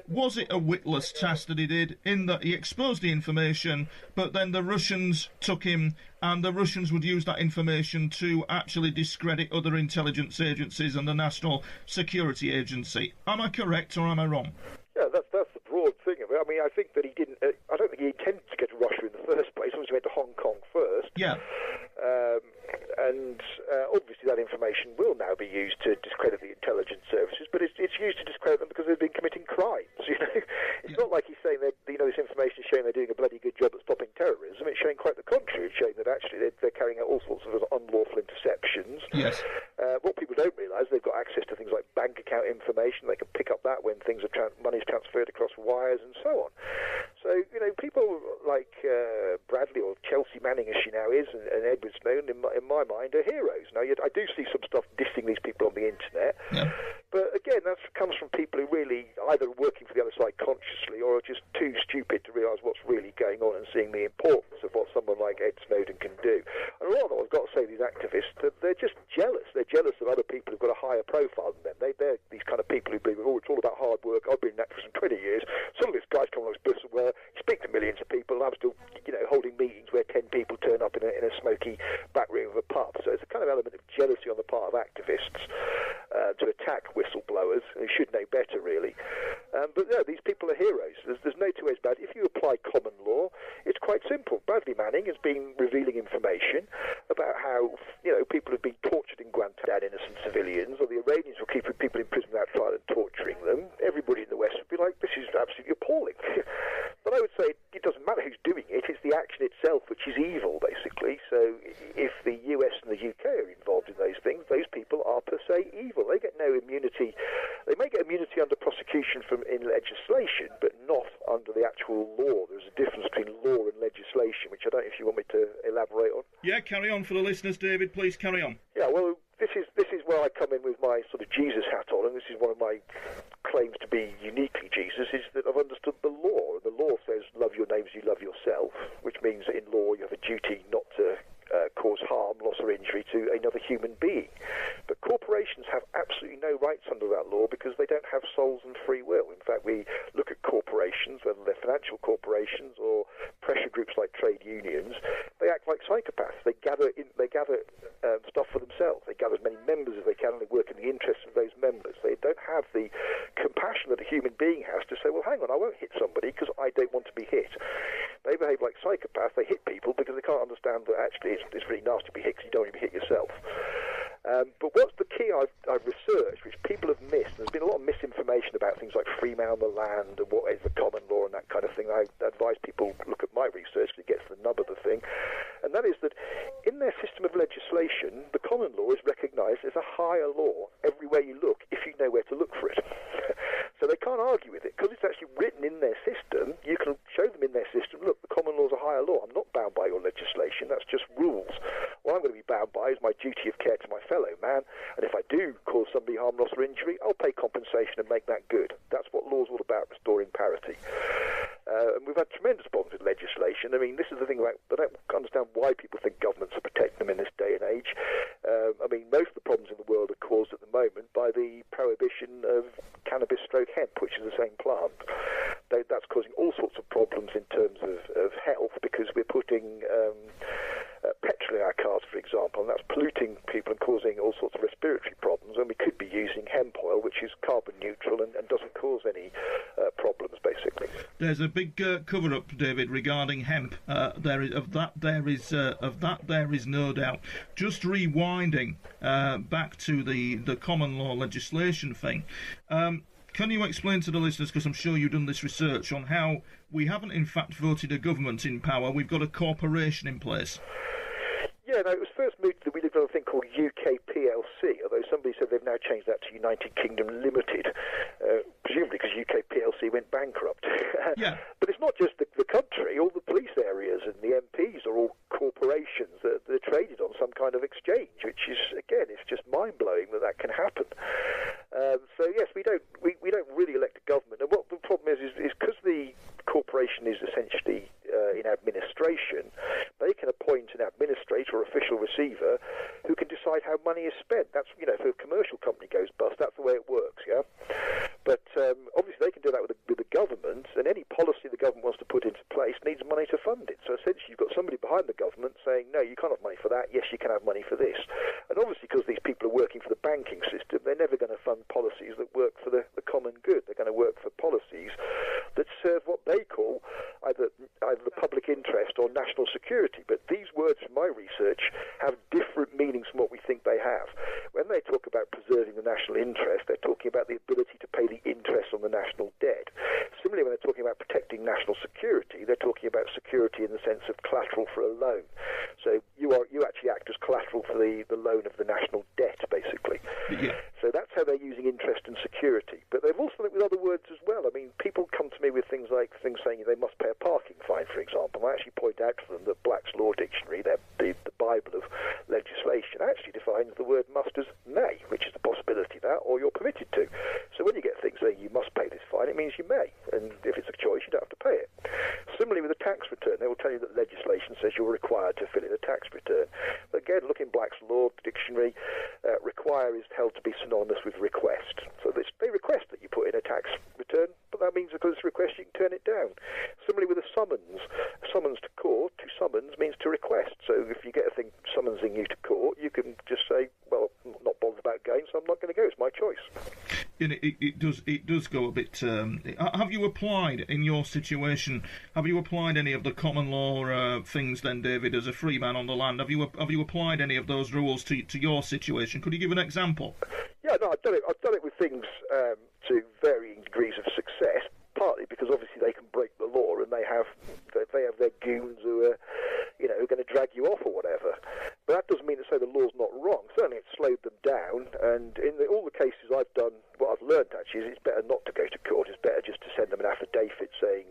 Was it a witless task that he did, in that he exposed the information, but then the Russians took him, and the Russians would use that information to actually discredit other intelligence agencies and the National Security Agency? Am I correct or am I wrong? Yeah, that's the broad thing of it. I mean, I think that he didn't. I don't think he intended to go to Russia in the first place. Obviously, he went to Hong Kong first. Yeah. And obviously that information will now be used to discredit the intelligence services, but it's used to discredit them because they've been committing crimes. It's not like he's saying that this information is showing they're doing a bloody good job at stopping terrorism. It's showing quite the contrary. It's showing that actually they're carrying out all sorts of unlawful interceptions. Yes. What people don't realise, they've got access to things like bank account information. They can pick up that when things are money's transferred across wires and so on. So people like Bradley or Chelsea Manning, as she now is, and Edward Snowden, in my mind, are heroes. Now, I do see some stuff dissing these people on the internet, but again, that comes from people who really either working for the other side consciously or are just too stupid to realise what's really going on and seeing the importance of what someone like Ed Snowden can do. And rather, I've got to say, these activists, they're just jealous. They're jealous of other people who've got a higher profile than them. They're these kind of people who believe, it's all about hard work. I've been in activism 20 years. Suddenly this guy's come along this Bristol where you speak to millions of people, and I'm still, holding meetings where 10 people turn up in a smoky back room of a pub. So it's a kind of element of jealousy on the part of activists to attack whistleblowers who should know better, really. But no, these people are heroes. There's no two ways about it. If you apply common law, it's quite simple. Bradley Manning has been revealing information about how, people have been tortured in Guantanamo, innocent civilians, or the Iranians were keeping people in prison without trial and torturing them. Everybody in the West would be like, this is absolutely appalling. But I would say it doesn't matter who's doing it. It's the action itself which is evil, basically. So if the US and the UK are involved in those things, those people are per se evil. They get no immunity. They may get immunity under prosecution in legislation, but not under the actual law. There's a difference between law and legislation, which I don't know if you want me to elaborate on. Yeah, carry on for the listeners, David. Please carry on. Yeah, well, this is where I come in with my sort of Jesus hat on, and this is one of my claims to be uniquely Jesus, is that I've understood the law. The law says love your neighbour as you love yourself, which means that in law you have a duty not to cause harm, loss or injury to another human being. But corporations have absolutely no rights under that law because they don't have souls and free will. In fact, we look at corporations, whether they're financial corporations or pressure groups like trade unions, they act like psychopaths. They gather stuff for themselves. They gather as many members as they can, and they work in the interests of those members. They don't have the compassion that a human being has to say, well, hang on, I won't hit somebody because I don't want to be hit. They behave like psychopaths. They hit people because they can't understand that actually it's really nasty to be hit because you don't want to be hit yourself. But what's the key I've researched, which people have missed, there's been a lot of misinformation about things like free man on the land and what is the common law and that kind of thing. I advise people look at my research because it gets to the nub of the thing. And that is that in their system of legislation, the common law is recognised as a higher law everywhere you look if you know where to look for it. So they can't argue with it because it's actually written in their system. You can show them in their system, look, the common law is a higher law. I'm not bound by your legislation. That's just rules. What I'm going to be bound by is my duty of care to my fellow man. And if I do cause somebody harm, loss or injury, I'll pay compensation and make that good. That's what law's all about, restoring parity. And we've had tremendous problems with legislation. I mean, this is the thing about, I don't understand why people think governments are protecting them in this day and age. I mean, most of the problems in the world are caused at the moment by the prohibition of cannabis stroke hemp, which is the same plant. That's causing all sorts of problems in terms of health because we're putting petrol in our cars, for example, and that's polluting people and causing all sorts of respiratory problems when we could be using hemp oil, which is carbon neutral and doesn't cause any problems, basically. There's a big cover-up, David, regarding hemp. There is no doubt. Just rewinding back to the common law legislation thing. Can you explain to the listeners, because I'm sure you've done this research, on how we haven't in fact voted a government in power, we've got a corporation in place? Yeah, no, it was first moved that we lived on a thing called UK PLC, although somebody said they've now changed that to United Kingdom Limited, presumably because UK PLC went bankrupt. Yeah. But it's not just the country, all the police areas and the MPs are all corporations that are traded on some kind of exchange, which is, again, it's just mind-blowing that can happen. So, yes, we don't really elect a government. And what the problem is because the corporation is essentially in administration, they can appoint an administrator or official receiver who can decide how money is spent. That's, if a commercial company goes bust, that's the way it works, yeah? But obviously they can do that with the government, and any policy the government wants to put into place needs money to fund it. So essentially you've got somebody behind the government saying, no, you can't have money for that, yes, you can have money for this. And obviously because these people are working for the banking system, they're never going to fund policies that work for the common good. They're going to work for policies that serve what they call either the public interest or national security. But these words from my research have different meanings from what we think they have. When they talk about preserving the national interest, they're talking about the ability to pay the interest on the national debt. Similarly, when they're talking about protecting national security, they're talking about security in the sense of collateral for a loan. So you actually act as collateral for the loan of the national debt, basically. Yeah. So that's how they're using interest and security. But they've also done it with other words as well. I mean, people come to me with things saying they must pay a parking fine, for example. I actually point out to them that Black's Law Dictionary, the Bible of legislation, actually defines the word must as may, which is the possibility that, or you're permitted to. So when you get things saying you must pay this fine, it means you may. And if it's a choice, you don't have to pay it. Similarly with a tax return, they will tell you that legislation says you're required to fill in a tax return. But again, look in Black's Law Dictionary, require is held to be synonymous with request. So they request that you put in a tax return, but that means because it's a request, you can turn it down. Similarly with a summons to court, to summons means to request. So if you get a thing summonsing you to court, you can just say, well, I'm not bothered about going, so I'm not going to go. It's my choice. It does go a bit. Have you applied in your situation? Have you applied any of the common law things then, David, as a free man on the land? Have you applied any of those rules to your situation? Could you give an example? Yeah, no, I've done it with things to varying degrees of success. Partly because obviously they can break the law and they have their goons who are, going to drag you off or whatever. But that doesn't mean to say the law's not wrong. Certainly it's slowed them down. And in all the cases I've done, what I've learned actually is it's better not to go to court. It's better just to send them an affidavit saying,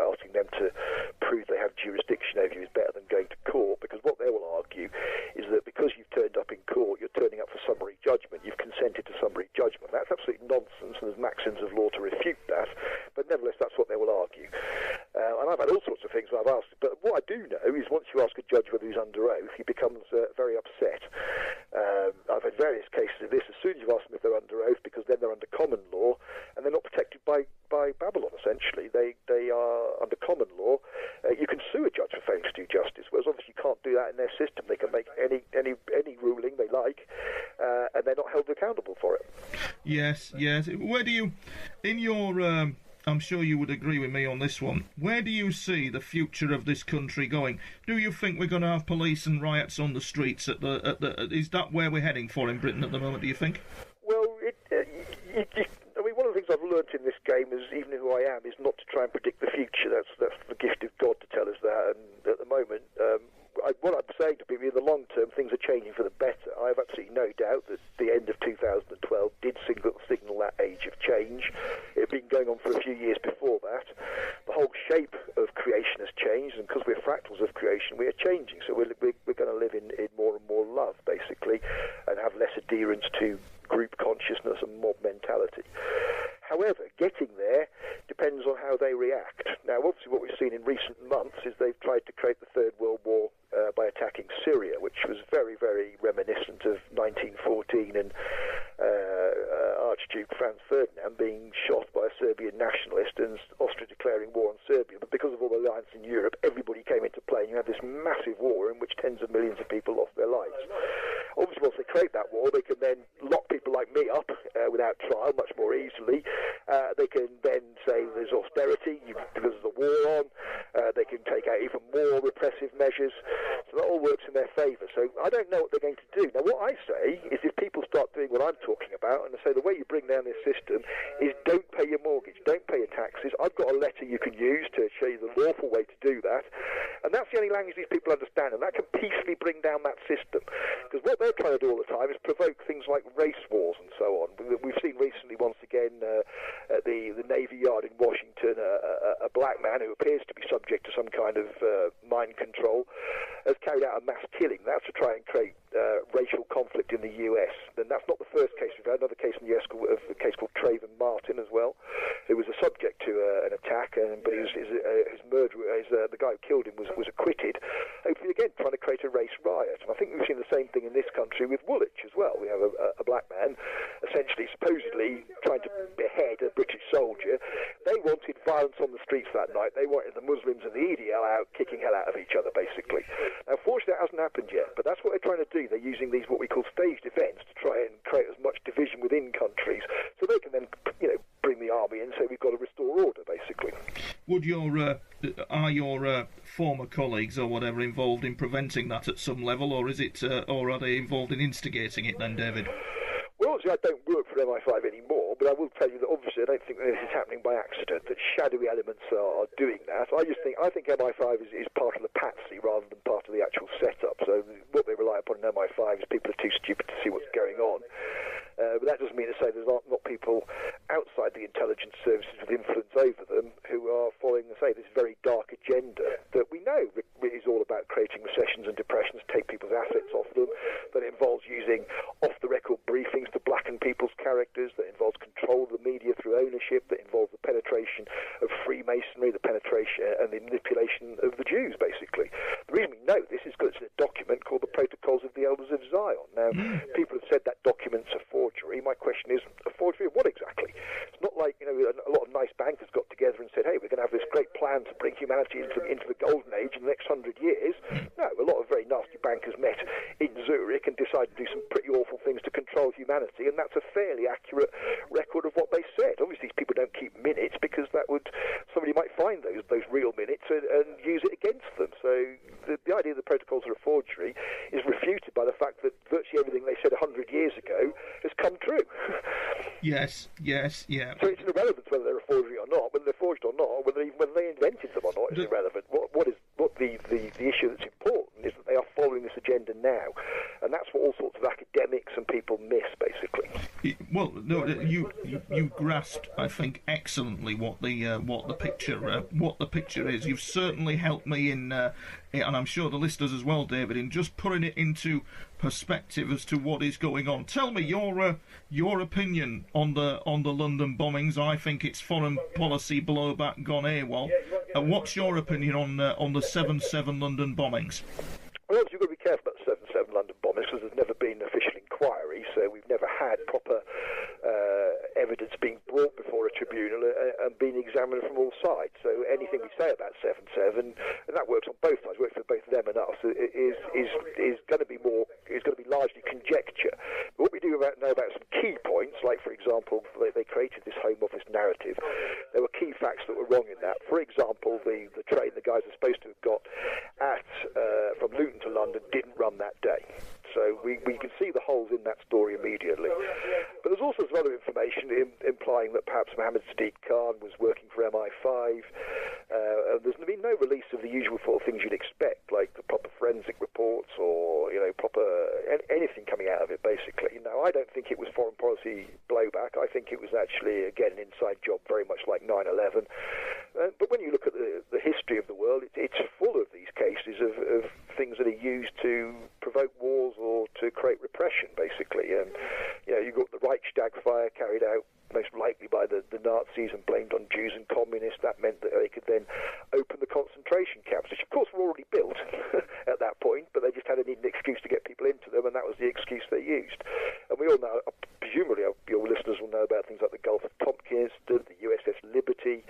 asking them to prove they have jurisdiction over you is better than going to court. Because what they will argue is that because you've turned up in court, you're turning up for summary judgment. You've consented to summary judgment. That's absolute nonsense, and there's maxims of law to refute that. But nevertheless, that's what they will argue. And I've had all sorts of things where I've asked. But what I do know is once you ask a judge whether he's under oath, he becomes very upset. I've had various cases of this. As soon as you ask them if they're under oath, because then they're under common law, and they're not protected by Babylon, essentially. They are under common law. You can sue a judge for failing to do justice, whereas obviously you can't do that in their system. They can make any ruling they like, and they're not held accountable for it. Yes. Where do you, in your I'm sure you would agree with me on this one. Where do you see the future of this country going? Do you think we're going to have police and riots on the streets? Is that where we're heading for in Britain at the moment, do you think? Well, I mean, one of the things I've learnt in this game is, even who I am, is not to try and predict the future. That's the gift of God to tell us that. And at the moment, what I'm saying to people, in the long term, things are changing for the better. I have absolutely no doubt that the end of 2012 did signal that age of change. It had been going on for a few years before that. The whole shape of creation has changed, and because we're fractals of creation, we are changing. So we're going to live in more and more love, basically, and have less adherence to group consciousness and mob mentality. However, getting there depends on how they react. Now, obviously, what we've seen in recent months is they've tried to create the Third World War by attacking Syria, which was very, very reminiscent of 1914 and Archduke Franz Ferdinand being shot by a Serbian nationalist and Austria declaring war on Serbia. But because of all the alliance in Europe, everybody came into play, and you had this massive war in which tens of millions of people lost their lives. Obviously, once they create that war, they can then lock people like me up without trial much more easily. They can then say there's austerity because of the war on. They can take out even more repressive measures. So that all works in their favour. So I don't know what they're going to do. Now, what I say is if people start doing what I'm talking about, and they say the way you bring down this system is don't pay your mortgage, don't pay your taxes. I've got a letter you can use to show you the lawful way to do that. And that's the only language these people understand, and that can peacefully bring down that system. Because what they're trying to do all the time is provoke things like race wars and so on. We've seen recently, once again, at the Navy Yard in Washington, a black man who appears to be subject to some kind of mind control has carried out a mass killing. That's to try and create racial conflict in the US. And that's not the first case. We've had another case in the US, a case called Trayvon Martin as well, who was a subject to an attack, but his murderer, the guy who killed him, was acquitted. Hopefully, again, trying to create a race riot. And I think we've seen the same thing in this country with Woolwich as well. We have a black man, essentially, supposedly trying to behead a British soldier. They wanted violence on the streets that night. They wanted the Muslims and the EDL out, kicking hell out of each other, basically. Now, fortunately, that hasn't happened yet, but that's what they're trying to do. They're using these, what we call staged events, to try and create as much division within countries, so they can then, bring the army in and say we've got to restore order, basically. Are your former colleagues or whatever involved in preventing that at some level, or or are they involved in instigating it then, David? Well, obviously, I don't work for MI5 anymore, but I will tell you that obviously I don't think that this is happening by accident, that shadowy elements are doing that. I think MI5 is part of the patsy rather than part of the actual setup. So what they rely upon in MI5 is people are too stupid to see what's going on. But that doesn't mean to say there's not people outside the intelligence services with influence over them who are following, say, this very dark agenda that we know is all about creating recessions and depressions, take people's assets off them, that involves using off-the-record briefings to blacken people's characters, that involves control of the media through ownership, that involves the penetration of Freemasonry, the penetration and the manipulation of the Jews, basically. The reason we know this is because it's a document called the Protocols of the Elders of Zion. Now, people have said that document's a forgery. My question is, a forgery of what exactly? It's not like, a lot of nice bankers got together and said, hey, we're going to have this great plan to bring humanity into the golden age in the next 100 years. No, a lot of very nasty bankers met in Zurich and decided to do some pretty awful things to control humanity, and that's a fairly accurate record of what they said. Obviously, these people don't keep minutes because somebody might find those real minutes and use it against them. So the idea that the protocols are a forgery is refuted by the fact that virtually everything they said 100 years ago has come true. Yes, yeah. So it's irrelevant whether they're a forgery or not, whether they're forged or not, or whether they invented them or not. It's irrelevant. What the issue that's important is that they are following this agenda now, and that's what all sorts of academics and people miss, basically. Well, no, you grasped, I think, excellently what the picture is. You've certainly helped me in, and I'm sure the listeners as well, David, in just putting it into perspective as to what is going on. Tell me your opinion on the London bombings. I think it's foreign policy blowback gone AWOL. What's your opinion on the 7/7 London bombings? Well, you've got to be careful about the 7/7 London bombings because there's never been an official inquiry, so we've never had proper evidence being brought before a tribunal and being examined from all sides. So anything we say about 7/7, and that works on both sides, works for both them and us, is going to be largely conjecture. But what we do know about some key points, like for example, they created this Home Office narrative. There were key facts that were wrong in that. For example, the train the guys are supposed to have got from Luton to London didn't run that day. So we can see the holes in that story immediately. But there's also some other information implying that perhaps Mohammed Sadiq Khan was working for MI5. There's been no release of the usual sort of things you'd expect, like the proper forensic reports or proper anything coming out of it, basically. Now, I don't think it was foreign policy blowback. I think it was actually, again, an inside job, very much like 9/11. But when you look at the history of the world, it's full of these cases of things that are used to provoke wars or to create repression, basically. You've got the Reichstag fire carried out most likely by the Nazis and blamed on Jews and communists. That meant that they could then open the concentration camps, which of course were already built at that point, but they just had to need an excuse to get people into them, and that was the excuse they used. And we all know, presumably your listeners will know about things like the Gulf of Tonkin incident, the USS Liberty,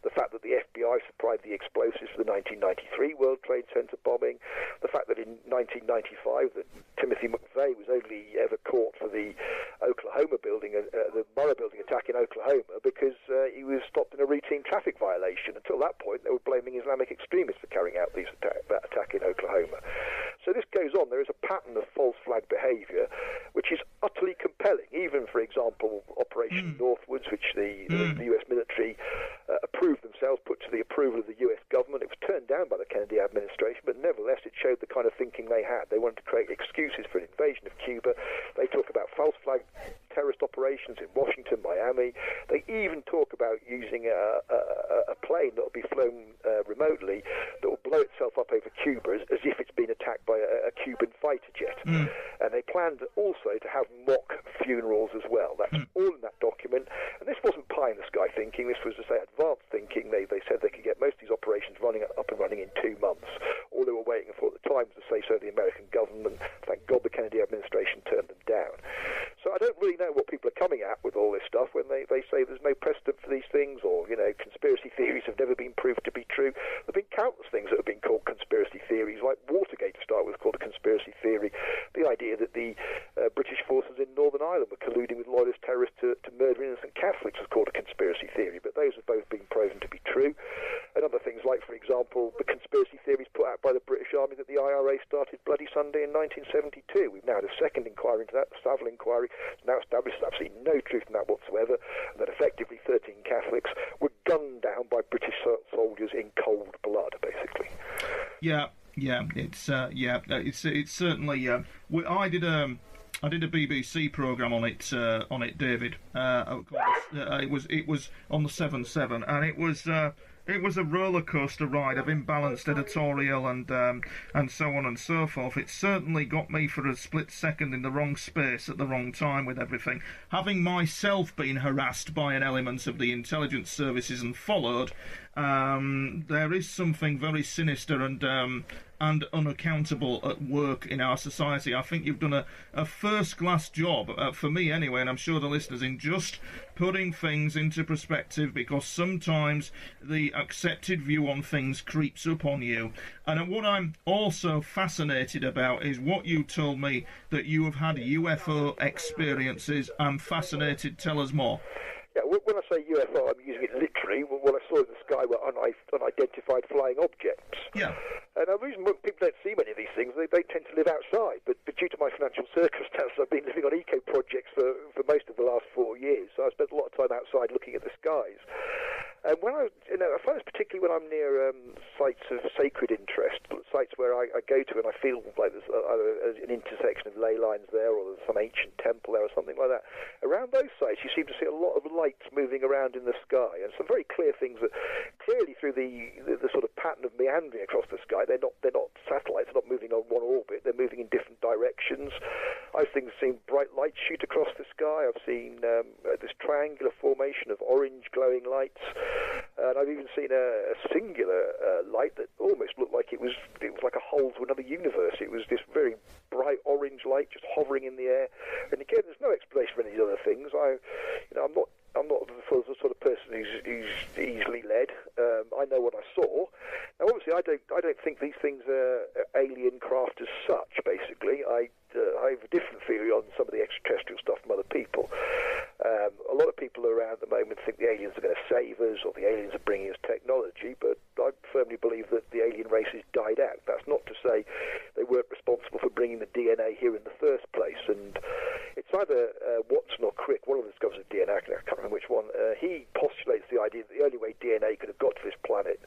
the fact that the FBI supplied the explosives for the 1993 World Trade Center bombing, the fact that in 1995 that Timothy McVeigh was only ever caught for the Oklahoma building, the Murrah building attack in Oklahoma, because he was stopped in a routine traffic violation. Until that point, they were blaming Islamic extremists for carrying out that attack in Oklahoma. So this goes on. There is a pattern of false flag behaviour, which is utterly compelling. Even, for example, Operation Northwoods, which the US military approved themselves, put to the approval of the US government. It was turned down by the Kennedy administration, but nevertheless it showed the kind of thinking they had. They wanted to create excuses for an invasion of Cuba. They talk about false flag terrorist operations in Washington, Miami. They even talk about using a plane that will be flown remotely that will blow itself up over Cuba as if it's been attacked by a Cuban fighter jet. And they planned also to have mock funerals as well. That's all in that document. And this wasn't pie-in-the-sky thinking. This was, to say, advanced thinking. They said they could get most of these operations up and running in 2 months. All they were waiting for at the time was to say so of the American government. Thank God the Kennedy administration turned them down. So I don't really know what people are coming at with all this stuff when they say there's no precedent for these things, or, conspiracy theories have never been proved to be true. There have been countless things that have been called conspiracy theories, like Watergate to start with was called a conspiracy theory. The idea that the British forces in Northern Ireland were colluding with loyalist terrorists to murder innocent Catholics was called a conspiracy theory, but those have both been proven to be true. And other things like, for example, the conspiracy theories put out by the British Army that the IRA started Bloody Sunday in 1972. We've now had a second inquiry into that, the Savile inquiry. It's now established there's absolutely no truth in that whatsoever, and that effectively 13 Catholics were gunned down by British soldiers in cold blood, basically. It's certainly. I did a BBC programme on it, David. It was on the 7/7, and it was a roller coaster ride of imbalanced editorial and so on and so forth. It certainly got me for a split second in the wrong space at the wrong time with everything. Having myself been harassed by an element of the intelligence services and followed, there is something very sinister and unaccountable at work in our society. I think you've done a first-class job, for me anyway, and I'm sure the listeners, in just putting things into perspective, because sometimes the accepted view on things creeps up on you. And what I'm also fascinated about is what you told me, that you have had UFO experiences. I'm fascinated. Tell us more. Yeah, when I say UFO, I'm using it literally. What I saw in the sky were unidentified flying objects. Yeah. And the reason people don't see many of these things, they tend to live outside. But due to my financial circumstances, I've been living on eco projects for most of the last 4 years. So I spent a lot of time outside looking at the skies. And when I find this particularly when I'm near sites of sacred interest, sites where I go to and I feel like there's an intersection of ley lines there, or there's some ancient temple there or something like that. Around those sites, you seem to see a lot of lights moving around in the sky, and some very clear things that clearly through the sort of pattern of meandering across the sky, they're not satellites, they're not moving on one orbit, they're moving in different directions. I've seen bright lights shoot across the sky. I've seen this triangular formation of orange glowing lights. And I've even seen a singular light that almost looked like it was like a hole to another universe. It was this very bright orange light just hovering in the air. And again, there's no explanation for any of these other things. I'm not the sort of person who's easily led. I know what I saw. Now, obviously, I don't think these things are alien craft as such. Basically, I have a different theory on some of the extraterrestrial stuff from other people. A lot of people around at the moment think the aliens are going to save us, or the aliens are bringing us technology, but I firmly believe that the alien race has died out. That's not to say they weren't responsible for bringing the DNA here in the first place. And it's either Watson or Crick, one of the discoverers of DNA, I can't remember which one, he postulates the idea that the only way DNA could have got to this planet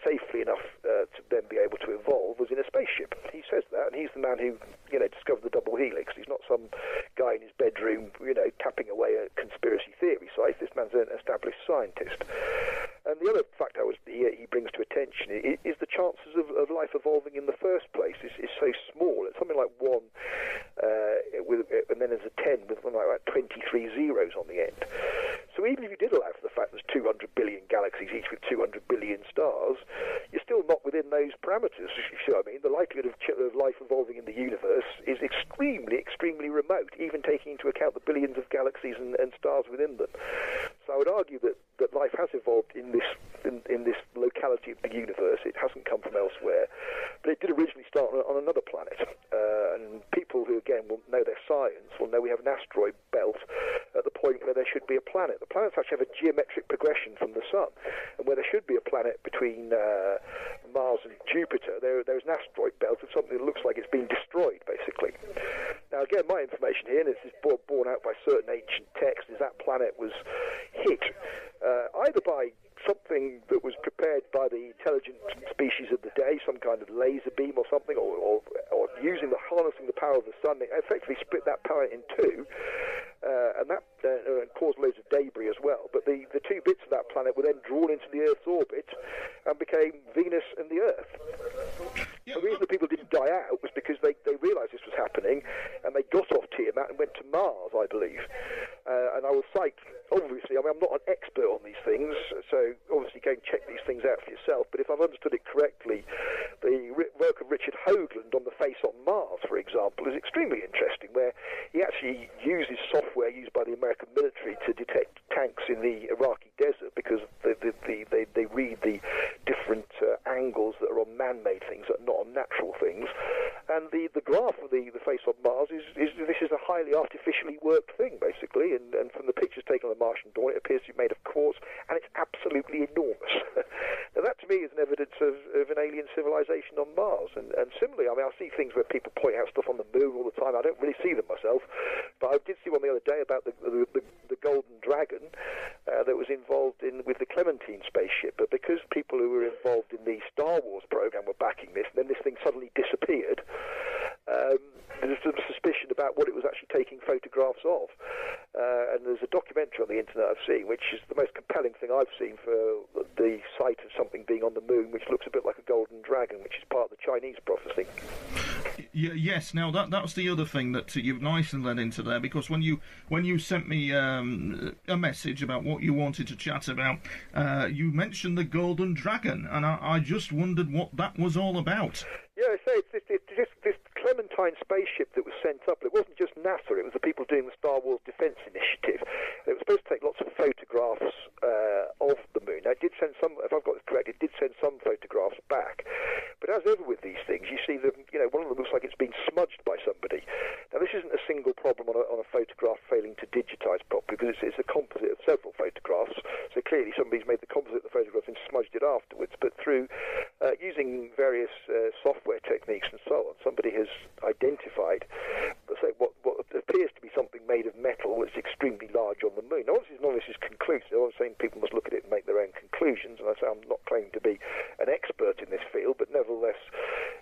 safely enough to then be able to evolve was in a spaceship. He says that, and he's the man who, discovered the double helix. He's not some guy in his bedroom, tapping away at conspiracy theory sites. This man's an established scientist. And the other factor he brings to attention is the chances of life evolving in the first place is so small. It's something like 1, and then there's a 10 with something like 23 zeros on the end. So even if you did allow for the fact there's 200 billion galaxies, each with 200 billion stars, you're still not within those parameters, if you see what I mean. The likelihood of life evolving in the universe is extremely, extremely remote, even taking into account the billions of galaxies and stars within them. So I would argue that life has evolved in this locality of the universe. It hasn't come from elsewhere, but it did originally start on another planet. And people who, again, will know their science will know we have an asteroid belt at the point where there should be a planet. The planets actually have a geometric progression from the Sun, and where there should be a planet between Mars and Jupiter, there's an asteroid belt of something that looks like it's been destroyed, basically. Now, again, my information here, and this is borne out by certain ancient texts, is that planet was hit either by something that was prepared by the intelligent species of the day, some kind of laser beam or something, or using harnessing the power of the sun, it effectively split that planet in two, and that caused loads of debris as well. But the two bits of that planet were then drawn into the Earth's orbit and became Venus and the Earth. The reason that people didn't die out was because they realised this was happening, and they got off Tiamat and went to Mars, I believe. And I will cite, obviously, I'm not an expert on these things, so obviously go and check these things out for yourself, but if I've understood it correctly, the work of Richard Hoagland on the face on Mars, for example, is extremely interesting, where he actually uses software used by the American military to detect tanks in the Iraqi desert, because they read the different angles that are on man-made things, that are not on natural things. And the graph of the face on Mars is this is a highly artificially worked thing, basically, and from the pictures taken on the Martian dawn, it appears to be made of quartz, and it's absolutely enormous. Now, that to me is an evidence of an alien civilization on Mars. And similarly, I see things where people point out stuff on the moon all the time. I don't really see them myself, but I did see one the other day about the Golden Dragon that was involved with the Clementine spaceship. But because people who were involved in the Star Wars program were backing this, and then this thing suddenly disappeared, there's some suspicion about what it was actually taking photographs of. And there's a documentary on the internet I've seen, which is the most compelling thing I've seen for the sight of something being on the moon, which looks a bit like a golden dragon, which is part of the Chinese prophecy. Yes, now that's the other thing that you've nicely led into there, because when you sent me a message about what you wanted to chat about, you mentioned the Golden Dragon, and I just wondered what that was all about. Yeah, I say it's this Clementine spaceship that was sent up. It wasn't just NASA, it was the people doing the Star Wars Defense Initiative. It was supposed to take lots of photographs of the moon. Now, it did send some, if I've got this correct, it did send some photographs back. But as ever with these things, you see them, one of them looks like it's been smudged by somebody. Now, this isn't a single problem on a photograph failing to digitize properly, because it's a composite of several photographs. So clearly somebody's made the composite of the photograph and smudged it afterwards. But through using various software techniques and so on, somebody has identified, say, what appears to be something made of metal that's extremely large on the moon. Now, obviously, none of this is conclusive. I'm saying people must look at it and make their own conclusions, and I say I'm not claiming to be an expert in this field, but nevertheless,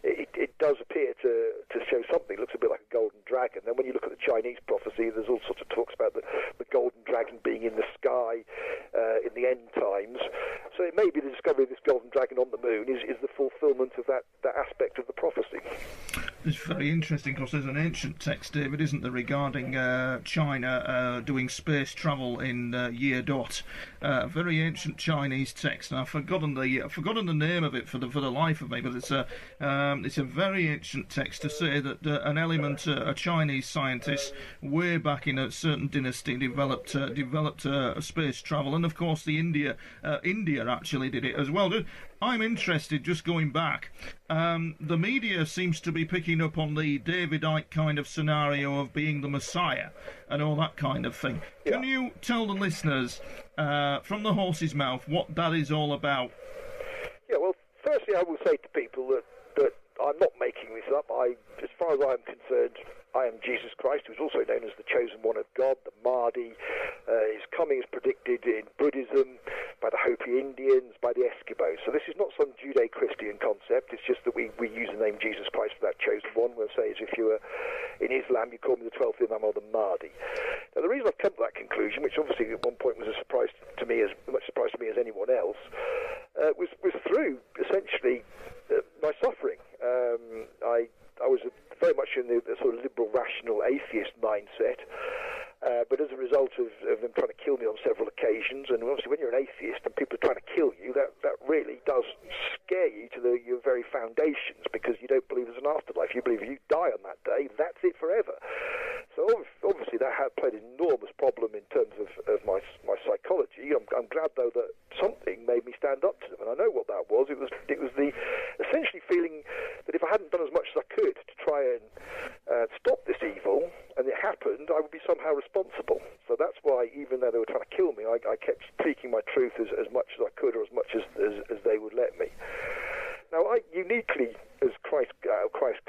it does appear to show something. It looks a bit like a golden dragon. Then when you look at the Chinese prophecy, there's all sorts of talks about the golden dragon being in the sky in the end times. So it may be the discovery of this golden dragon on the moon is the fulfillment of that aspect of the prophecy. It's very interesting because there's an ancient text, David, isn't there, regarding China doing space travel in year dot. A very ancient Chinese text, and I've forgotten the name of it for the life of me. But it's a very ancient text to say that an element, a Chinese scientist way back in a certain dynasty developed space travel, and of course the India actually did it as well. I'm interested, just going back, the media seems to be picking up on the Davidite kind of scenario of being the Messiah and all that kind of thing. Yeah. Can you tell the listeners from the horse's mouth what that is all about? Yeah, well, firstly I will say to people that I'm not making this up. As far as I'm concerned, I am Jesus Christ, who's also known as the chosen one of God, the Mahdi. His coming is predicted in Buddhism, by the Hopi Indians, by the Eskimos. So this is not some Judeo-Christian concept. It's just that we use the name Jesus Christ for that chosen one. We'll say as if you were in Islam, you call me the 12th Imam or the Mahdi. Now the reason I've come to that conclusion, which obviously at one point was a surprise to me, as much surprise to me as anyone else, was through essentially my suffering. I was very much in the sort of liberal, rational, atheist mindset. But as a result of them trying to kill me on several occasions, and obviously when you're an atheist and people are trying to kill you, that really does scare you to your very foundations, because you don't believe there's an afterlife. You believe if you die on that day, that's it forever. So obviously that had played an enormous problem in terms of my psychology. I'm glad though that something made me stand up to them, and I know what that was. It was the essentially feeling that if I hadn't done as much as I could to try and stop this evil, and it happened, I would be somehow responsible. So that's why, even though they were trying to kill me, I kept speaking my truth as much as I could, or as much as they would let me. Now, I uniquely, as Christ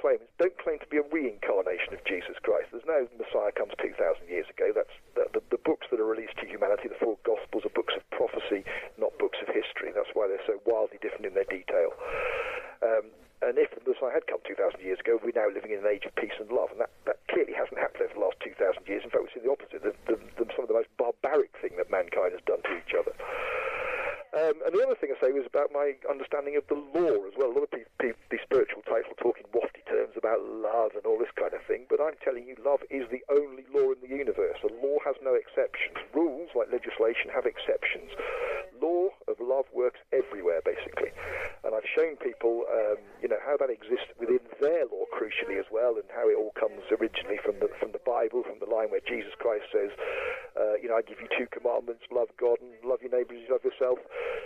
claims, don't claim to be a reincarnation of Jesus Christ. There's no Messiah comes 2,000 years ago. That's the books that are released to humanity, the four Gospels, are books of prophecy, not books of history. That's why they're so wildly different in their detail. And if the Messiah had come 2,000 years ago, we're now living in an age of peace and love, and that clearly hasn't happened over the last 2,000 years. In fact, we've seen the opposite, some of the most barbaric thing that mankind has done to each other. And the other thing I say was about my understanding of the law as well. A lot of these spiritual types will talk in wafty terms about love and all this kind of thing, but I'm telling you, love is the only law in the universe. The law has no exceptions. Rules, like legislation, have exceptions. Law of love works everywhere, basically. And I've shown people, how that exists within their law, crucially as well, and how it all comes originally from the Bible, from the line where Jesus Christ says, I give you two commandments: love God and love your neighbour as you love yourself.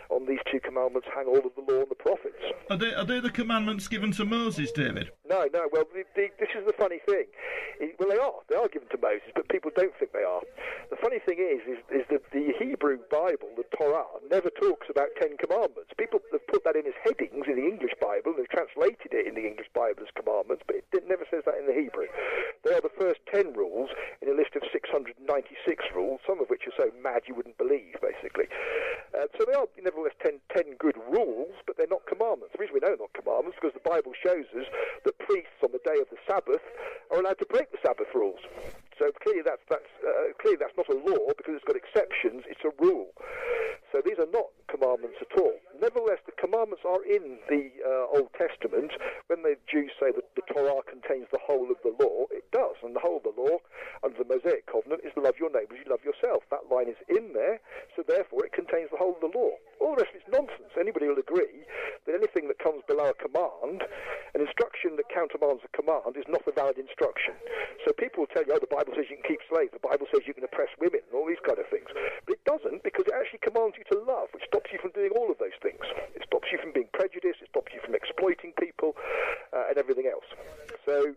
On these two commandments hang all of the law and the prophets. Are they the commandments given to Moses, David? No. Well, this is the funny thing. Well, they are given to Moses, but people don't think they are. The funny thing is that the Hebrew Bible, the Torah, never talks about 10 commandments. People have put that in as headings in the English Bible, and they've translated it in the English Bible as commandments, but it never says that in the Hebrew. They are the first 10 rules in a list of 696 rules, some of which are so mad you wouldn't believe, basically. So they are, nevertheless, 10 good rules, but they're not commandments. The reason we know they're not commandments is because the Bible shows us that priests on the day of the Sabbath are allowed to break the Sabbath rules. So clearly that's not a law, because it's got exceptions. It's a rule. So these are not commandments at all. Nevertheless, the commandments are in the Old Testament. When the Jews say that the Torah contains the whole of the law, it does. And the whole of the law under the Mosaic covenant is to love your neighbour as you love yourself. That line is in there, so therefore it contains the whole of the law. All the rest of it's nonsense. Anybody will agree that anything that comes below a command, an instruction that countermands a command, is not a valid instruction. So people will tell you, the Bible says you can keep slaves, the Bible says you can oppress women, and all these kind of things. But it doesn't, because it actually commands you to love, which stops you from doing all of those things. It stops you from being prejudiced, it stops you from exploiting people, and everything else. So,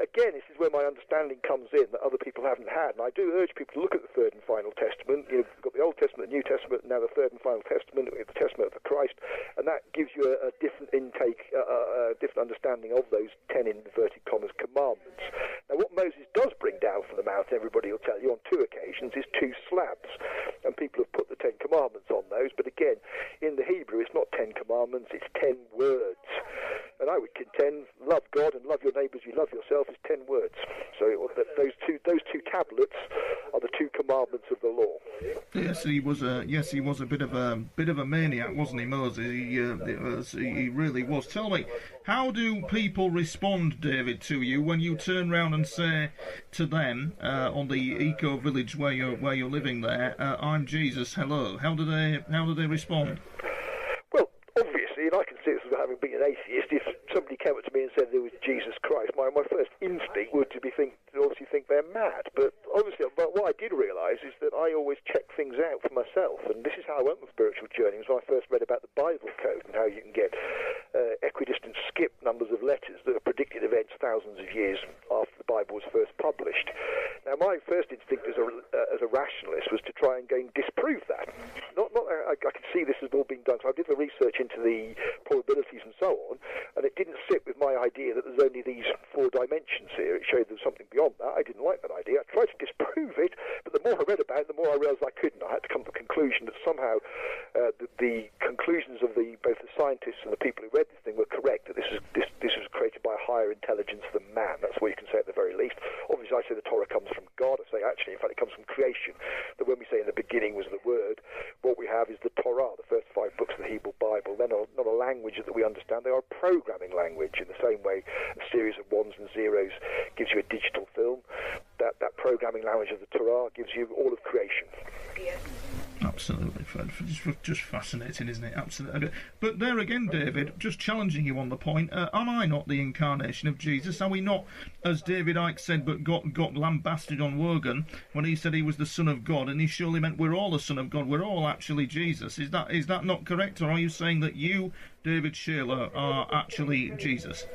again, this is where my understanding comes in that other people haven't had. And I do urge people to look at the Third and Final Testament. You've got the Old Testament, the New Testament, and now the Third and Final Testament, the Testament of Christ, and that gives you a different intake, a different understanding of those 10 inverted commas commandments. Now, what Moses does bring down from the mount, everybody will tell you, on 2 occasions, is 2 slabs. And people have put the 10 commandments on those, but again, in the Hebrew, it's not 10 commandments, it's 10 words. And I would contend, love God and love your neighbour as you love yourself is 10 words. So those two tablets are the 2 commandments of the law. Yes, he was a bit of a maniac, wasn't he, Moses? He really was. Tell me, how do people respond, David, to you when you turn round and say to them on the eco village where you're living there, "I'm Jesus, hello"? How do they respond? Well, obviously, and I can see this as having been an atheist, if somebody came up to me and said there was Jesus Christ, my first instinct would to obviously think they're mad. But obviously, what I did realise is that I always check things out for myself, and this is how I went on the spiritual journey. Was when I first read about the Bible code and how you can get equidistant skip numbers of letters that have predicted events thousands of years after the Bible was first published. Now, my first instinct as a rationalist was to try and go and disprove that. I could see this has all been done, so I did the research into the probabilities and so on, and it didn't sit with my idea that there's only these 4 dimensions here. It showed there's something beyond that. I didn't like that idea. I tried to disprove it, but the more I read about it, the more I realised I couldn't. I had to come to the conclusion that somehow the conclusions of both the scientists and the people who read this thing were correct, that this was created by a higher intelligence than man. That's what you can say at the very least. Obviously, I say the Torah comes from God. I say, actually, in fact, it comes from creation. That when we say in the beginning was the Word, what we have is the Torah, the first 5 books of the Hebrew Bible. They're not a language that we understand. They are a programming language, in the same way a series of ones and zeros gives you a digital film. That programming language of the Torah gives you all of creation. Absolutely, just fascinating, isn't it? Absolutely. But there again, David, just challenging you on the point, am I not the incarnation of Jesus? Are we not, as David Icke said, but got lambasted on Wogan when he said he was the Son of God, and he surely meant we're all the Son of God, we're all actually Jesus. Is that not correct, or are you saying that you, David Shayler, are actually Jesus?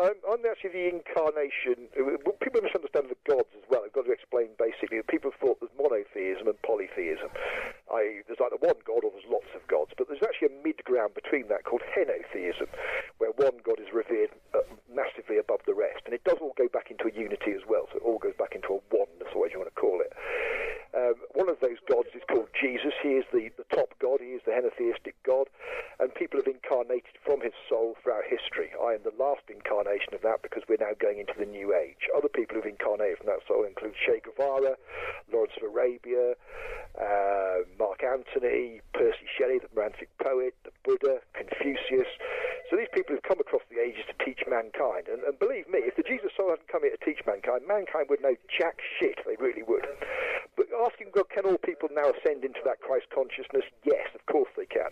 I'm actually the incarnation. People misunderstand the gods as well. I've got to explain basically that people thought there's monotheism and polytheism. There's either one god or there's lots of gods, but there's actually a mid-ground between that called henotheism, where one god is revered massively above the rest. And it does all go back into a unity as well, so it all goes back into a oneness, or whatever you want to call it. One of those gods is called Jesus. He is the top god. He is the henotheistic god, and people have incarnated from his soul throughout history. I am the last incarnation of that because we're now going into the new age. Other people who've incarnated from that soul include Che Guevara, Lawrence of Arabia, Mark Antony, Percy Shelley, the romantic poet, the Buddha, Confucius. So these people have come across the ages to teach mankind. And believe me, if the Jesus soul hadn't come here to teach mankind, mankind would know jack shit. They really would. But asking God, can all people now ascend into that Christ consciousness? Yes, of course they can.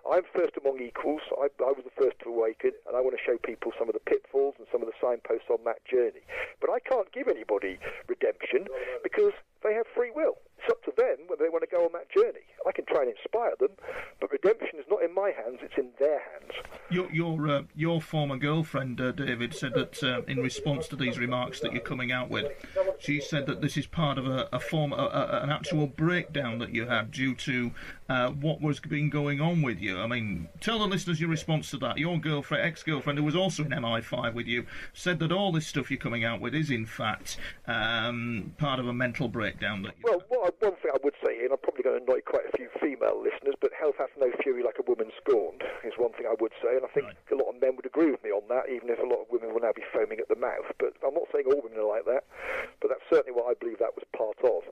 I'm first among equals. I was the first to awaken, and I want to show people some of the pitfalls and some of the signposts on that journey. But I can't give anybody redemption because they have free will. It's up to them whether they want to go on that journey. I can try and inspire them, but redemption is not in my hands, it's in their hands. Your former girlfriend, David, said that in response to these remarks that you're coming out with, she said that this is part of an actual breakdown that you had due to what was been going on with you. I mean, tell the listeners your response to that. Your ex-girlfriend, who was also in MI5 with you, said that all this stuff you're coming out with is, in fact, part of a mental breakdown that you one thing I would say, and I'm probably going to annoy quite a few female listeners, but health hath no fury like a woman scorned, is one thing I would say, and I think a lot of men would agree with me on that, even if a lot of women will now be foaming at the mouth. But I'm not saying all women are like that, but that's certainly what I believe that was part of.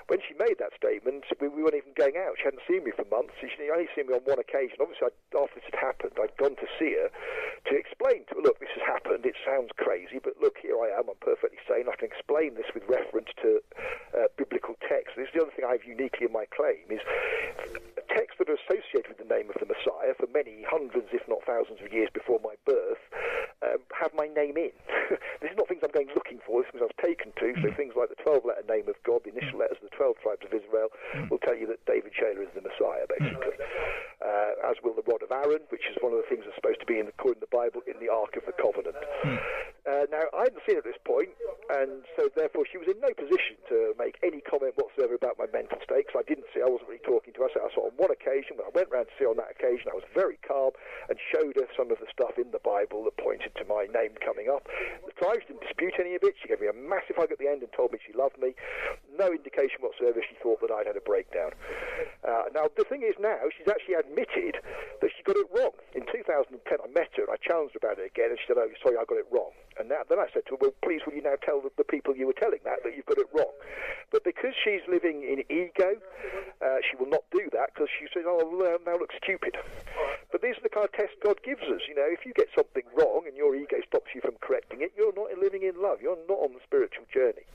When she made that statement, we weren't even going out. She hadn't seen me for months. She only seen me on one occasion. Obviously, after this had happened, I'd gone to see her to explain to her, look, this has happened. It sounds crazy, but look, here I am. I'm perfectly sane. I can explain this with reference to biblical text. This is the other thing I have uniquely in my claim, is texts that are associated with the name of the Messiah for many hundreds, if not thousands of years before my birth, have my name in. This is not things I'm going looking for. This is things I was taken to. So things like the 12-letter name of God, the initial letters of the 12 tribes of Israel, will tell you that David Shayler is the Messiah, basically. As will the rod of Aaron, which is one of the things that's supposed to be, according to the Bible, in the Ark of the Covenant. Now, I hadn't seen her at this point, and so therefore she was in no position to make any comment whatsoever about my mental state, because I wasn't really talking to her. So I saw on one occasion, when I went round to see her on that occasion, I was very calm and showed her some of the stuff in the Bible that pointed to my name coming up. The Times didn't dispute any of it. She gave me a massive hug at the end and told me she loved me. No indication whatsoever she thought that I'd had a breakdown. Now, the thing is now, she's actually admitted that she got it wrong. In 2010, I met her and I challenged her about it again, and she said, oh, sorry, I got it wrong. And then I said to her, well, please, will you now tell the people you were telling that you've got it wrong? But because she's living in ego, she will not do that because she says, "Oh, now look stupid." But these are the kind of tests God gives us. You know, if you get something wrong and your ego stops you from correcting it, you're not living in love. You're not on the spiritual journey.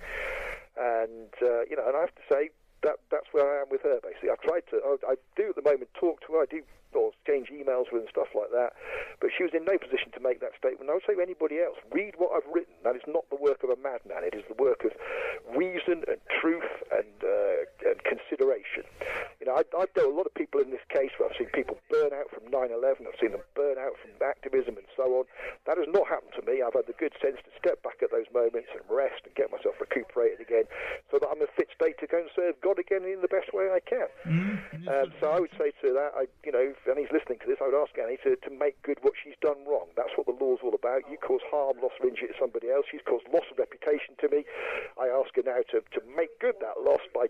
And you know, and I have to say that's where I am with her. Basically, I've tried to. I do at the moment talk to her. I do or exchange emails with her and stuff like that. But she was in no position to make that statement. I would say to anybody else, read what I've written. That is not the work of a madman. It is the work of reason and truth and consideration. You know, I've dealt with a lot of people in this case where I've seen people burn out from 9/11. I've seen them burn out from activism and so on. That has not happened to me. I've had the good sense to step back at those moments and rest and get myself recuperated again so that I'm in a fit state to go and serve God again in the best way I can. So I would say to that, you know, if Annie's listening to this, I would ask Annie to make good what she's done wrong. That's what the law's all about. You cause harm, loss or injury to somebody else. She's caused loss of reputation to me. I ask her now to make good that loss by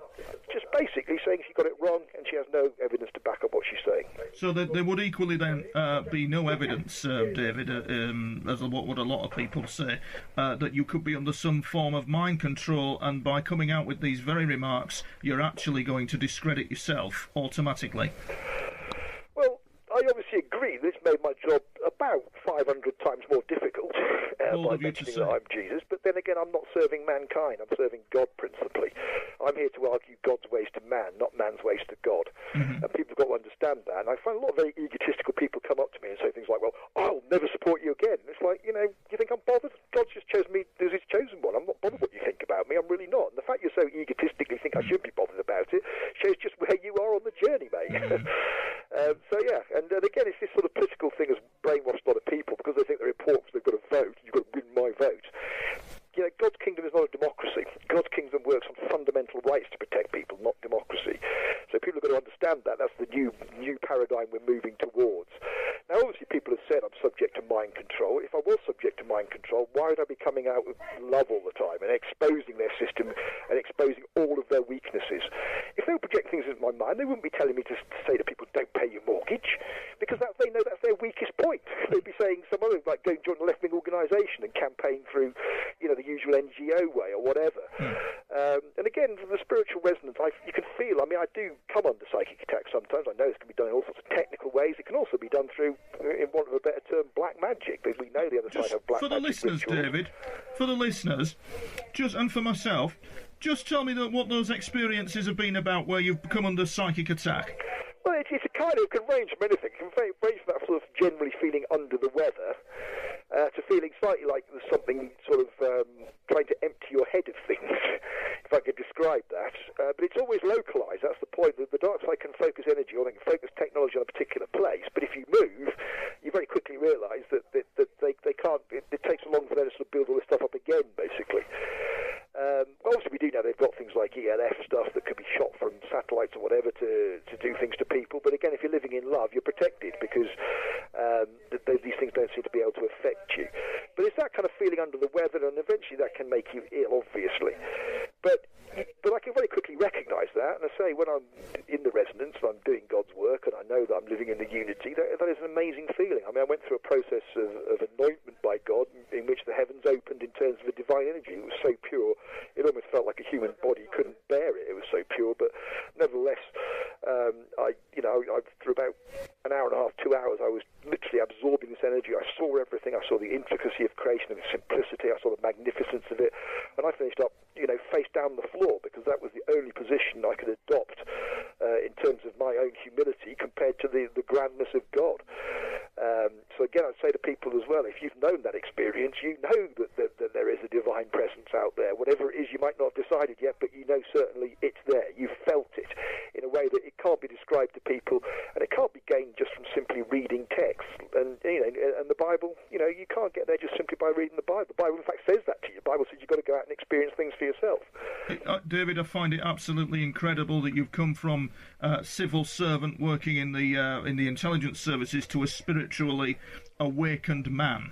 just basically saying she got it wrong and she has no evidence to back up what she's saying. So there would equally then be no evidence, David, as what a lot of people say, that you could be under some form of mind control, and by coming out with these very remarks, you're actually going to discredit yourself automatically. Well, I obviously agree that it's made my job about 500 times more difficult by mentioning that I'm Jesus, but then again, I'm not serving mankind, I'm serving God principally. I'm here to argue God's ways to man, not man's ways to God. And people have got to understand that. And I find a lot of very egotistical people come up to me and say things like, well, I'll never support you again. And it's like, you know, you think I'm bothered? God's just chosen me as his chosen one. I'm not bothered what you think about me. I'm really not. And the fact you so egotistically think I should be bothered about it shows just where you are on the journey, mate. So, yeah. And again, it's this sort of political thing has brainwashed a lot of people because they think they're important, so they've got to vote. You've got to win my vote. You know, God's kingdom is not a democracy. God's kingdom works on fundamental rights to protect people, not democracy. So people have got to understand that. That's the new paradigm we're moving towards. Now, obviously, people have said I'm subject to mind control. If I was subject to mind control, why would I be coming out with love all the time and exposing their system and exposing all of their weaknesses? If they were projecting things into my mind, they wouldn't be telling me to say to people, don't pay your mortgage, because they know that's their weakest point. They'd be saying some other, like, go and join a left-wing organisation and campaign through, you know, the usual NGO way or whatever. And again, the spiritual resonance, you can feel, I mean, I do come under psychic attacks sometimes. I know this can be done in all sorts of technical ways. It can also be done through, in want of a better term, black magic. Because we know the other side have black magic. For the listeners, rituals. David, for the listeners, and for myself, just tell me what those experiences have been about where you've come under psychic attack. Well, it can range from anything. It can range from that sort of generally feeling under the weather to feeling slightly like there's something sort of trying to empty your head of things, if I could describe that. But it's always localised. That's the point. The dark side can focus energy or they can focus technology on a particular place. But if you move, you very quickly realise that they can't. It takes long for them to sort of build all this stuff up again, basically. Obviously, we do know they've got things like ELF stuff that could be shot from satellites or whatever to do things to people. But again, if you're living in love, you're protected because these things don't seem to be able to affect you. But it's that kind of feeling under the weather, and eventually that can make you ill, obviously. But I can very quickly recognise that, and I say when I'm in the resonance, I'm doing God's work, and I know that I'm living in the unity, that is an amazing feeling. I mean, I went through a process of anointment by God in which the heavens opened in terms of a divine energy. It was so pure, it almost felt like a human body couldn't bear it. It was so pure, but nevertheless, for about an hour and a half, 2 hours, I was literally absorbing this energy. I saw everything. I saw the intricacy of creation and the simplicity. I saw the magnificence of it, and I finished up, face down the floor, because that was the only position I could adopt in terms of my own humility compared to the grandness of God. So again, I'd say to people as well, if you've known that experience, you know that there is a divine presence out there. Whatever it is, you might not have decided yet, but you know certainly it's there. You've felt it in a way that it can't be described to people, and it can't be gained just from simply reading text. And and the Bible, you can't get there just simply by reading the Bible. The Bible, in fact, says that to you. The Bible says you've got to go out and experience things for yourself. David, I find it absolutely incredible that you've come from civil servant working in the intelligence services to a spiritually awakened man.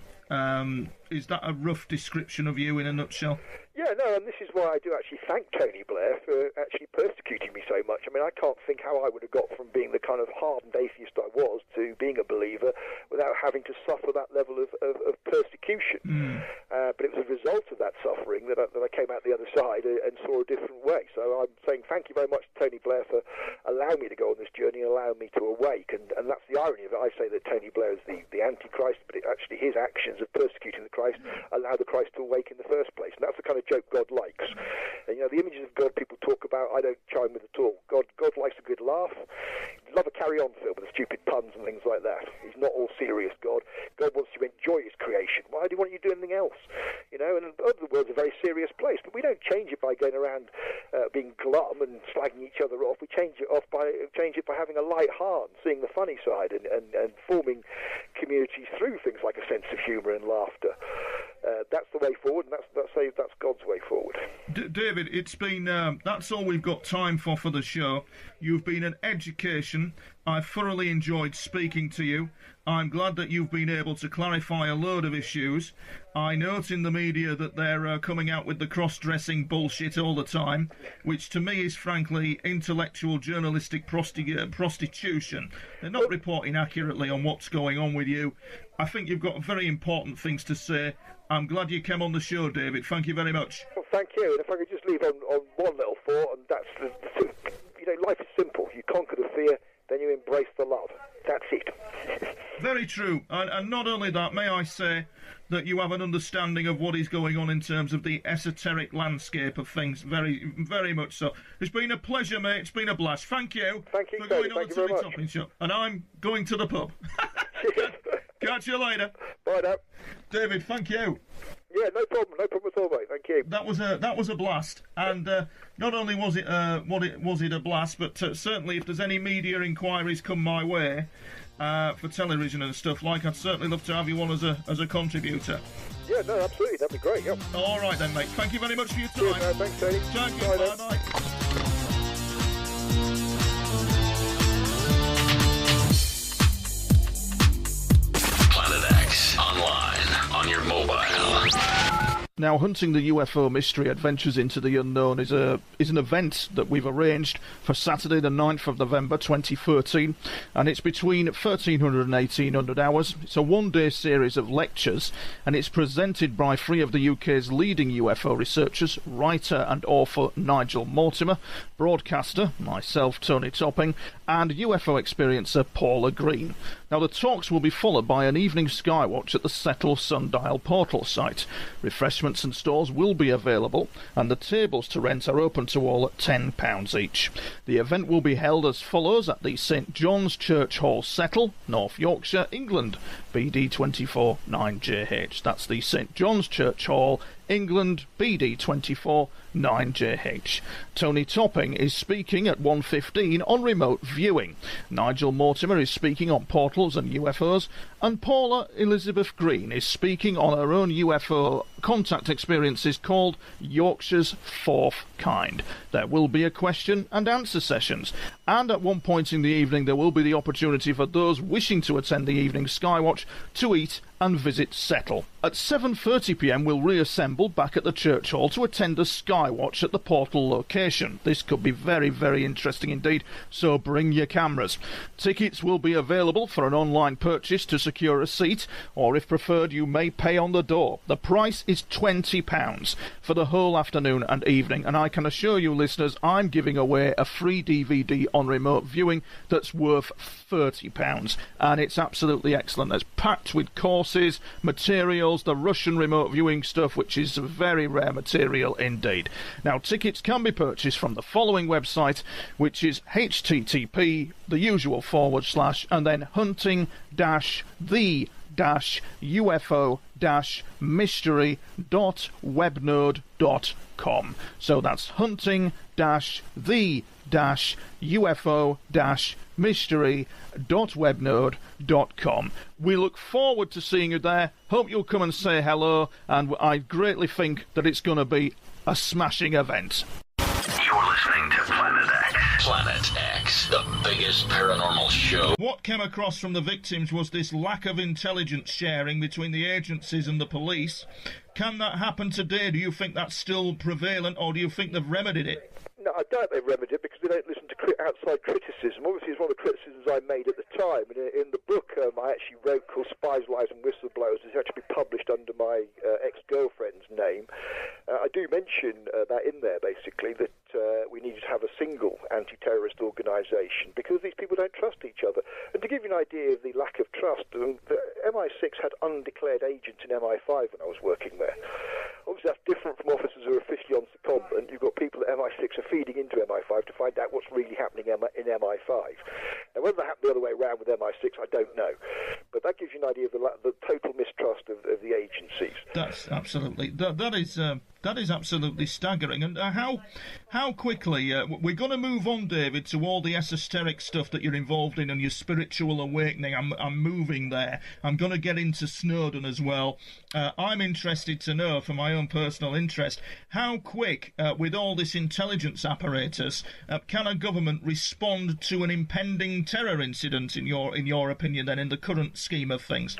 Is that a rough description of you in a nutshell? Yeah, no, and this is why I do actually thank Tony Blair for actually persecuting me so much. I mean, mean, I can't think how I would have got from being the kind of hardened atheist I was to being a believer without having to suffer that level of persecution. But it was a result of that suffering that I came out the other side and saw a different way. So I'm saying thank you very much to Tony Blair for allowing me to go on this journey and allowing me to awake. And that's the irony of it. I say that Tony Blair is the Antichrist, but actually his actions of persecuting the Christ allowed the Christ to awake in the first place. And that's the kind of joke God likes. And, the images of God people talk about, I don't chime with at all. God likes a good laugh. He'd love a carry-on film with stupid puns and things like that. He's not all serious, God. God wants to enjoy his creation. Why do you want you to do anything else? And the world's a very serious place, but we don't change it by going around being glum and slagging each other off. We change it by having a light heart and seeing the funny side and forming communities through things like a sense of humour and laughter. That's the way forward, and that's God's way forward. David, it's been that's all we've got time for the show. You've been an education. I've thoroughly enjoyed speaking to you. I'm glad that you've been able to clarify a load of issues. I note in the media that they're coming out with the cross-dressing bullshit all the time, which to me is frankly intellectual journalistic prostitution. They're not reporting accurately on what's going on with you. I think you've got very important things to say. I'm glad you came on the show, David. Thank you very much. Well, thank you. And if I could just leave on one little thought, and that's life is simple. You conquer the fear, then you embrace the love. That's it. Very true. And not only that, may I say that you have an understanding of what is going on in terms of the esoteric landscape of things. Very, very much so. It's been a pleasure, mate. It's been a blast. Thank you. Thank you, for going Tony. on the Tony Topping Show. And I'm going to the pub. Catch you later. Bye now. David, thank you. Yeah, no problem at all, mate. Thank you. That was a blast, and not only was it a blast, but certainly if there's any media inquiries come my way for television and stuff like, I'd certainly love to have you on as a contributor. Yeah, no, absolutely, that'd be great. Yep. All right then, mate. Thank you very much for your time. Cheers, man. Thanks, Tony. Thank you. Bye. Online on your mobile. Now, hunting the UFO mystery Adventures into the Unknown is an event that we've arranged for Saturday the 9th of November 2013, and it's between 1300 and 1800 hours. It's a one-day series of lectures, and it's presented by three of the UK's leading UFO researchers, writer and author Nigel Mortimer, broadcaster, myself, Tony Topping, and UFO experiencer Paula Green. Now, the talks will be followed by an evening skywatch at the Settle Sundial portal site. Refreshments and stores will be available, and the tables to rent are open to all at £10 each. The event will be held as follows at the St John's Church Hall, Settle, North Yorkshire, England, BD24 9JH. That's the St John's Church Hall, England, BD24 9JH. Tony Topping is speaking at 1:15 on remote viewing. Nigel Mortimer is speaking on portals and UFOs, and Paula Elizabeth Green is speaking on her own UFO contact experiences called Yorkshire's Fourth Kind. There will be a question and answer sessions, and at one point in the evening there will be the opportunity for those wishing to attend the evening skywatch to eat and visit Settle. At 7:30 p.m. we'll reassemble back at the church hall to attend a skywatch at the portal location. This could be very, very interesting indeed, so bring your cameras. Tickets will be available for an online purchase to secure a seat, or if preferred you may pay on the door. The price is £20 for the whole afternoon and evening, and I can assure you listeners I'm giving away a free DVD on remote viewing that's worth £30, and it's absolutely excellent. It's packed with courses, materials, the Russian remote viewing stuff, which is very rare material indeed. Now, tickets can be purchased from the following website, which is http, the usual / and then hunting-the-UFO-mystery.webnode.com. So that's hunting-the-UFO-mystery.webnode.com. We look forward to seeing you there. Hope you'll come and say hello, and I greatly think that it's going to be a smashing event. You're listening to Planet X. Planet X, the biggest paranormal show. What came across from the victims was this lack of intelligence sharing between the agencies and the police. Can that happen today? Do you think that's still prevalent, or do you think they've remedied it? No, I doubt they've remedied it because they don't listen to outside terrorist organisation because these people don't trust each other. And to give you an idea of the lack of trust, the MI6 had undeclared agents in MI5 when I was working there. Obviously, that's different from officers who are officially on secondment. You've got people at MI6 are feeding into MI5 to find out what's really happening in MI5. Now, whether that happened the other way around with MI6, I don't know. But that gives you an idea of the total mistrust of the agencies. That's absolutely that is absolutely staggering. And how quickly we're going to move on, David, to all the esoteric stuff that you're involved in and your spiritual awakening. I'm moving there. I'm going to get into Snowden as well. I'm interested to know, for my own personal interest, how quick, with all this intelligence apparatus, can a government respond to an impending terror incident, in your opinion, then, in the current scheme of things?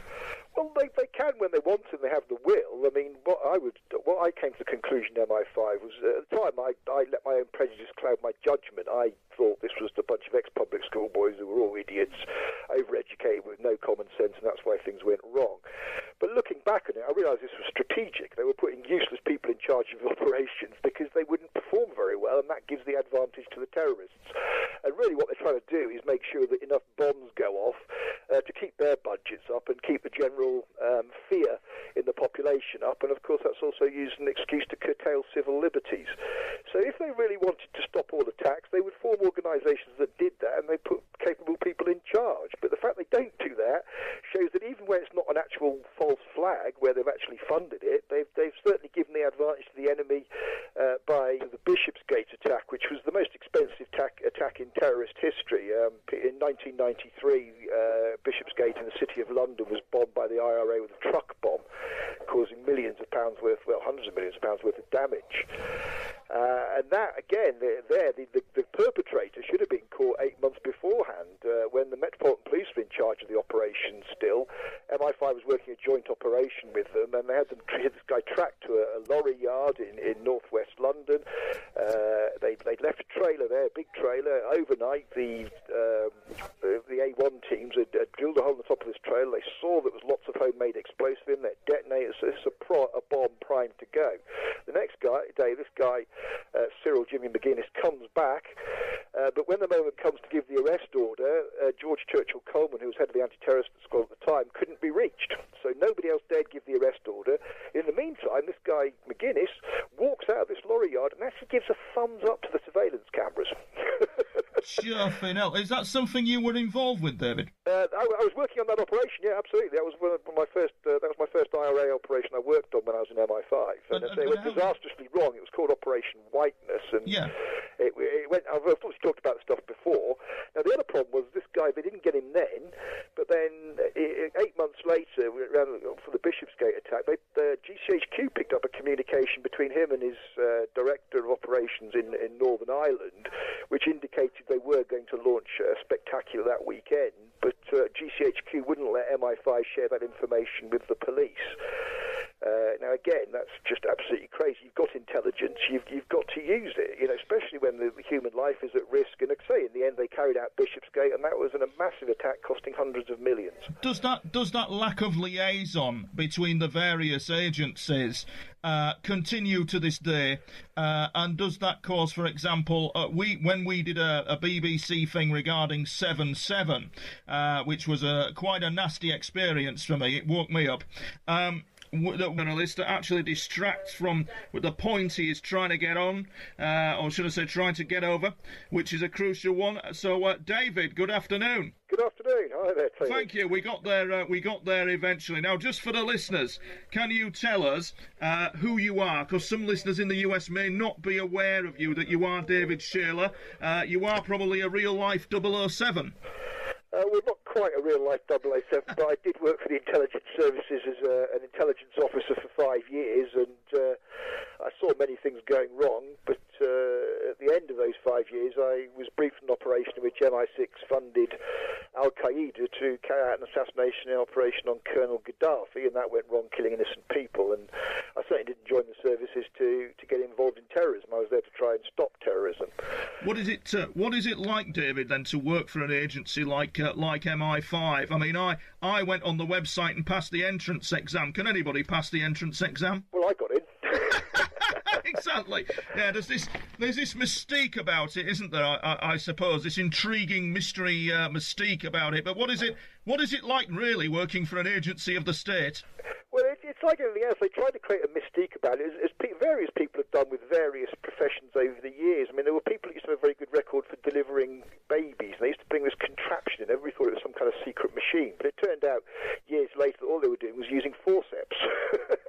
Well, they can when they want and they have the will. I mean, what I came to the conclusion in MI5 was, at the time, I let my own prejudice cloud my judgment. I thought this was a bunch of ex-public school boys who were all idiots, overeducated with no common sense, and that's why things went wrong. But looking back on it, I realised this was strategic. They were putting useless people in charge of operations because they wouldn't perform very well, and that gives the advantage to the terrorists. And really what they're trying to do is make sure that enough bombs go off to keep their budgets up and keep the general fear in the population up. And of course that's also used as an excuse to curtail civil liberties. So if they really wanted to stop all attacks, they would form organisations that did that, and they put capable people in charge. But the fact they don't do that shows that even when it's not an actual false flag where they've actually funded it, they've certainly given the advantage to the enemy by the Bishopsgate attack, which was the most expensive attack in terrorist history. In 1993, Bishopsgate in the city of London was bombed by the IRA with a truck bomb, causing hundreds of millions of pounds worth of damage. And that, again, the perpetrator should have been caught 8 months beforehand. When the Metropolitan Police were in charge of the operation still, MI5 was working a joint operation with them, and they had this guy tracked to a lorry yard in northwest London. They'd left a trailer there, a big trailer. Overnight, the A1 teams had drilled a hole in the top of this trailer. They saw there was lots of homemade explosive in there, detonators. So this is a bomb primed to go. The next day, this guy, Cyril Jimmy McGuinness, comes back, but when the moment comes to give the arrest order, George Churchill Coleman, who was head of the anti-terrorist squad at the time, couldn't be reached. So nobody else dared give the arrest order. In the meantime, this guy, McGuinness, walks out of this lorry yard and actually gives a thumbs up to the surveillance cameras. Sure, hell. Is that something you were involved with, David? I was working on that operation, yeah, absolutely. That was my first IRA operation I worked on when I was in MI5. And they went disastrously wrong. It was called Operation Whiteness. And yeah. It went, I've obviously talked about the stuff before. Now, the other problem was this guy, they didn't get him then, but then 8 months later, for the Bishopsgate attack, GCHQ picked up a communication between him and his director of operations in Northern Ireland, which indicated they were going to launch a spectacular that weekend, but GCHQ wouldn't let MI5 share that information with the police. Now, again, that's just absolutely crazy. You've got intelligence, you've got to use it, especially when the human life is at risk. And like I say, in the end, they carried out Bishopsgate, and that was a massive attack costing hundreds of millions. Does that lack of liaison between the various agencies continue to this day? And does that cause, for example, when we did a BBC thing regarding 7/7, which was quite a nasty experience for me, it woke me up. The journalist that actually distracts from the point he is trying to get on, or should I say trying to get over, which is a crucial one. So, David, good afternoon. Good afternoon. Hi there, Taylor. Thank you. We got there eventually. Now, just for the listeners, can you tell us who you are? Because some listeners in the US may not be aware of you, that you are David Shayler. You are probably a real-life 007. Well, not quite a real-life 007, but I did work for the intelligence services as an intelligence officer for 5 years, and I saw many things going wrong, but at the end of those 5 years, I was briefed on an operation in which MI6 funded Al-Qaeda to carry out an assassination operation on Colonel Gaddafi, and that went wrong, killing innocent people, and I certainly didn't join the services to get involved in terrorism. I was there to try and stop terrorism. What is it like, David, then, to work for an agency like MI5? I mean, I went on the website and passed the entrance exam. Can anybody pass the entrance exam? Well, I got in. Exactly. Yeah, there's this mystique about it, isn't there? I suppose this intriguing mystery mystique about it. But what is it like really working for an agency of the state? Well, it's like anything else. They try to create a mystique about it, as various people have done with various professions over the years. I mean, there were people who used to have a very good record for delivering babies. They used to bring this contraption in. Everybody thought it was some kind of secret machine. But it turned out years later that all they were doing was using forceps.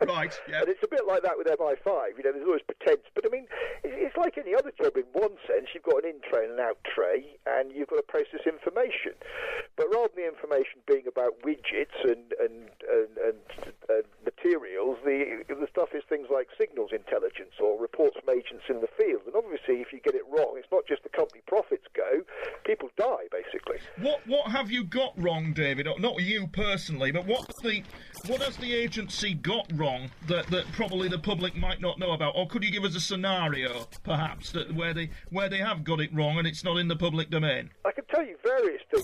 Right, yeah. And it's a bit like that with MI5. You know, there's always pretense. But, I mean, it's like any other job in one sense. You've got an in tray and an out tray, and you've got to process information. But rather than the information being about widgets and materials, the stuff is things like signals intelligence or reports from agents in the field. And obviously, if you get it wrong, it's not just the company profits go, people die, basically. What have you got wrong, David? Not you personally, but what has the agency got wrong that probably the public might not know about? Or could you give us a scenario, perhaps, where they have got it wrong and it's not in the public domain? I can tell you various things.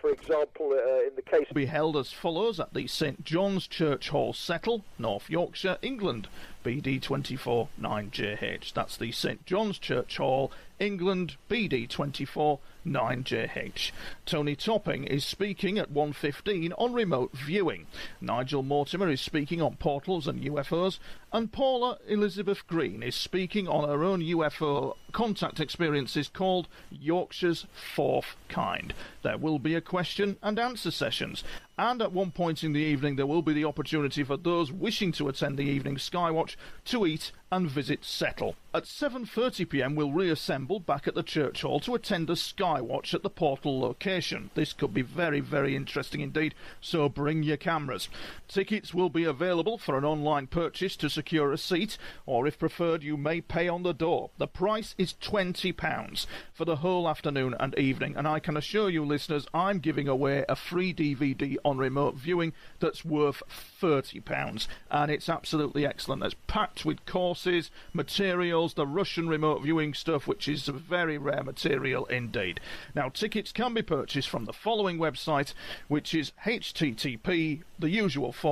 For example, in the case... Be held as follows at the St John's Church Hall, Settle, North Yorkshire, England, BD 24 9JH. That's the St John's Church Hall, England, BD 24 9JH. Tony Topping is speaking at 1:15 on remote viewing. Nigel Mortimer is speaking on portals and UFOs, and Paula Elizabeth Green is speaking on her own UFO contact experiences called Yorkshire's Fourth Kind. There will be a question and answer sessions, and at one point in the evening there will be the opportunity for those wishing to attend the evening Skywatch to eat and visit Settle. At 7:30 p.m. we'll reassemble back at the church hall to attend a Skywatch at the portal location. This could be very, very interesting indeed, so bring your cameras. Tickets will be available for an online purchase to secure a seat, or if preferred you may pay on the door. The price is £20 for the whole afternoon and evening, and I can assure you listeners I'm giving away a free DVD on remote viewing that's worth £30, and it's absolutely excellent. It's packed with courses, materials, the Russian remote viewing stuff, which is a very rare material indeed. Now, tickets can be purchased from the following website, which is http, the usual /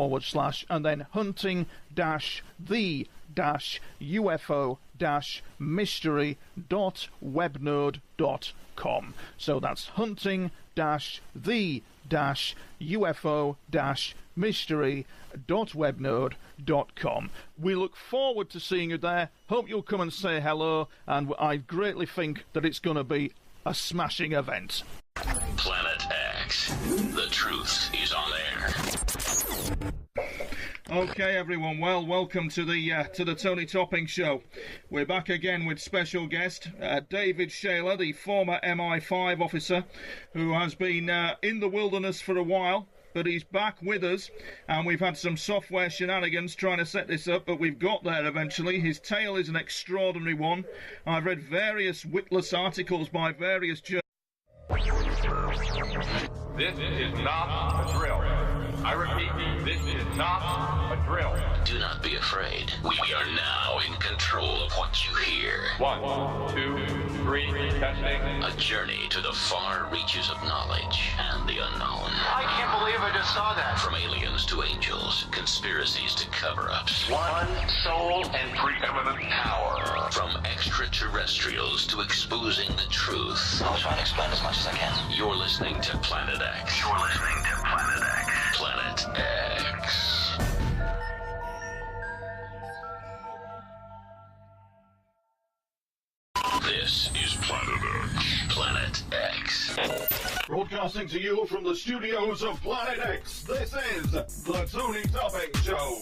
and then hunting-the-ufo-mystery.webnode.com. So that's hunting-the-ufo-mystery.webnode.com. We look forward to seeing you there. Hope you'll come and say hello, and I greatly think that it's going to be a smashing event. Planet X. The truth is on air. Okay, everyone. Well, welcome to the Tony Topping Show. We're back again with special guest David Shayler, the former MI5 officer, who has been in the wilderness for a while, but he's back with us, and we've had some software shenanigans trying to set this up, but we've got there eventually. His tale is an extraordinary one. I've read various witless articles by various journalists. This is not a drill. I repeat, this is not a drill. Do not be afraid. We are now in control of what you hear. 1, 2, 3, testing. A journey to the far reaches of knowledge and the unknown. I can't believe I just saw that. From aliens to angels, conspiracies to cover-ups. One soul and preeminent power. From extraterrestrials to exposing the truth. I'll try to explain as much as I can. You're listening to Planet X. You're listening to Planet X. Planet X. This is Planet X. Planet X. Broadcasting to you from the studios of Planet X, this is the Tony Topping Show.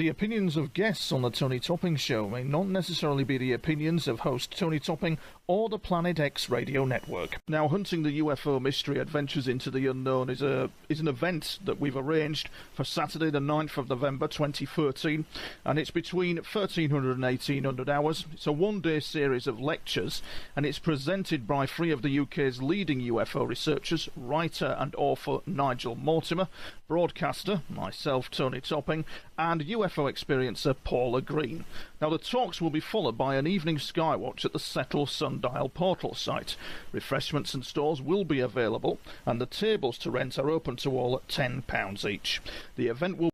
The opinions of guests on the Tony Topping Show may not necessarily be the opinions of host Tony Topping or the Planet X radio network. Now, hunting the UFO mystery Adventures into the Unknown is an event that we've arranged for Saturday the 9th of November 2013, and it's between 1300 and 1800 hours. It's a one-day series of lectures, and it's presented by three of the UK's leading UFO researchers, writer and author Nigel Mortimer, broadcaster, myself, Tony Topping, and UFO experiencer Paula Green. Now, the talks will be followed by an evening skywatch at the Settle Sundial portal site. Refreshments and stores will be available, and the tables to rent are open to all at £10 each. The event will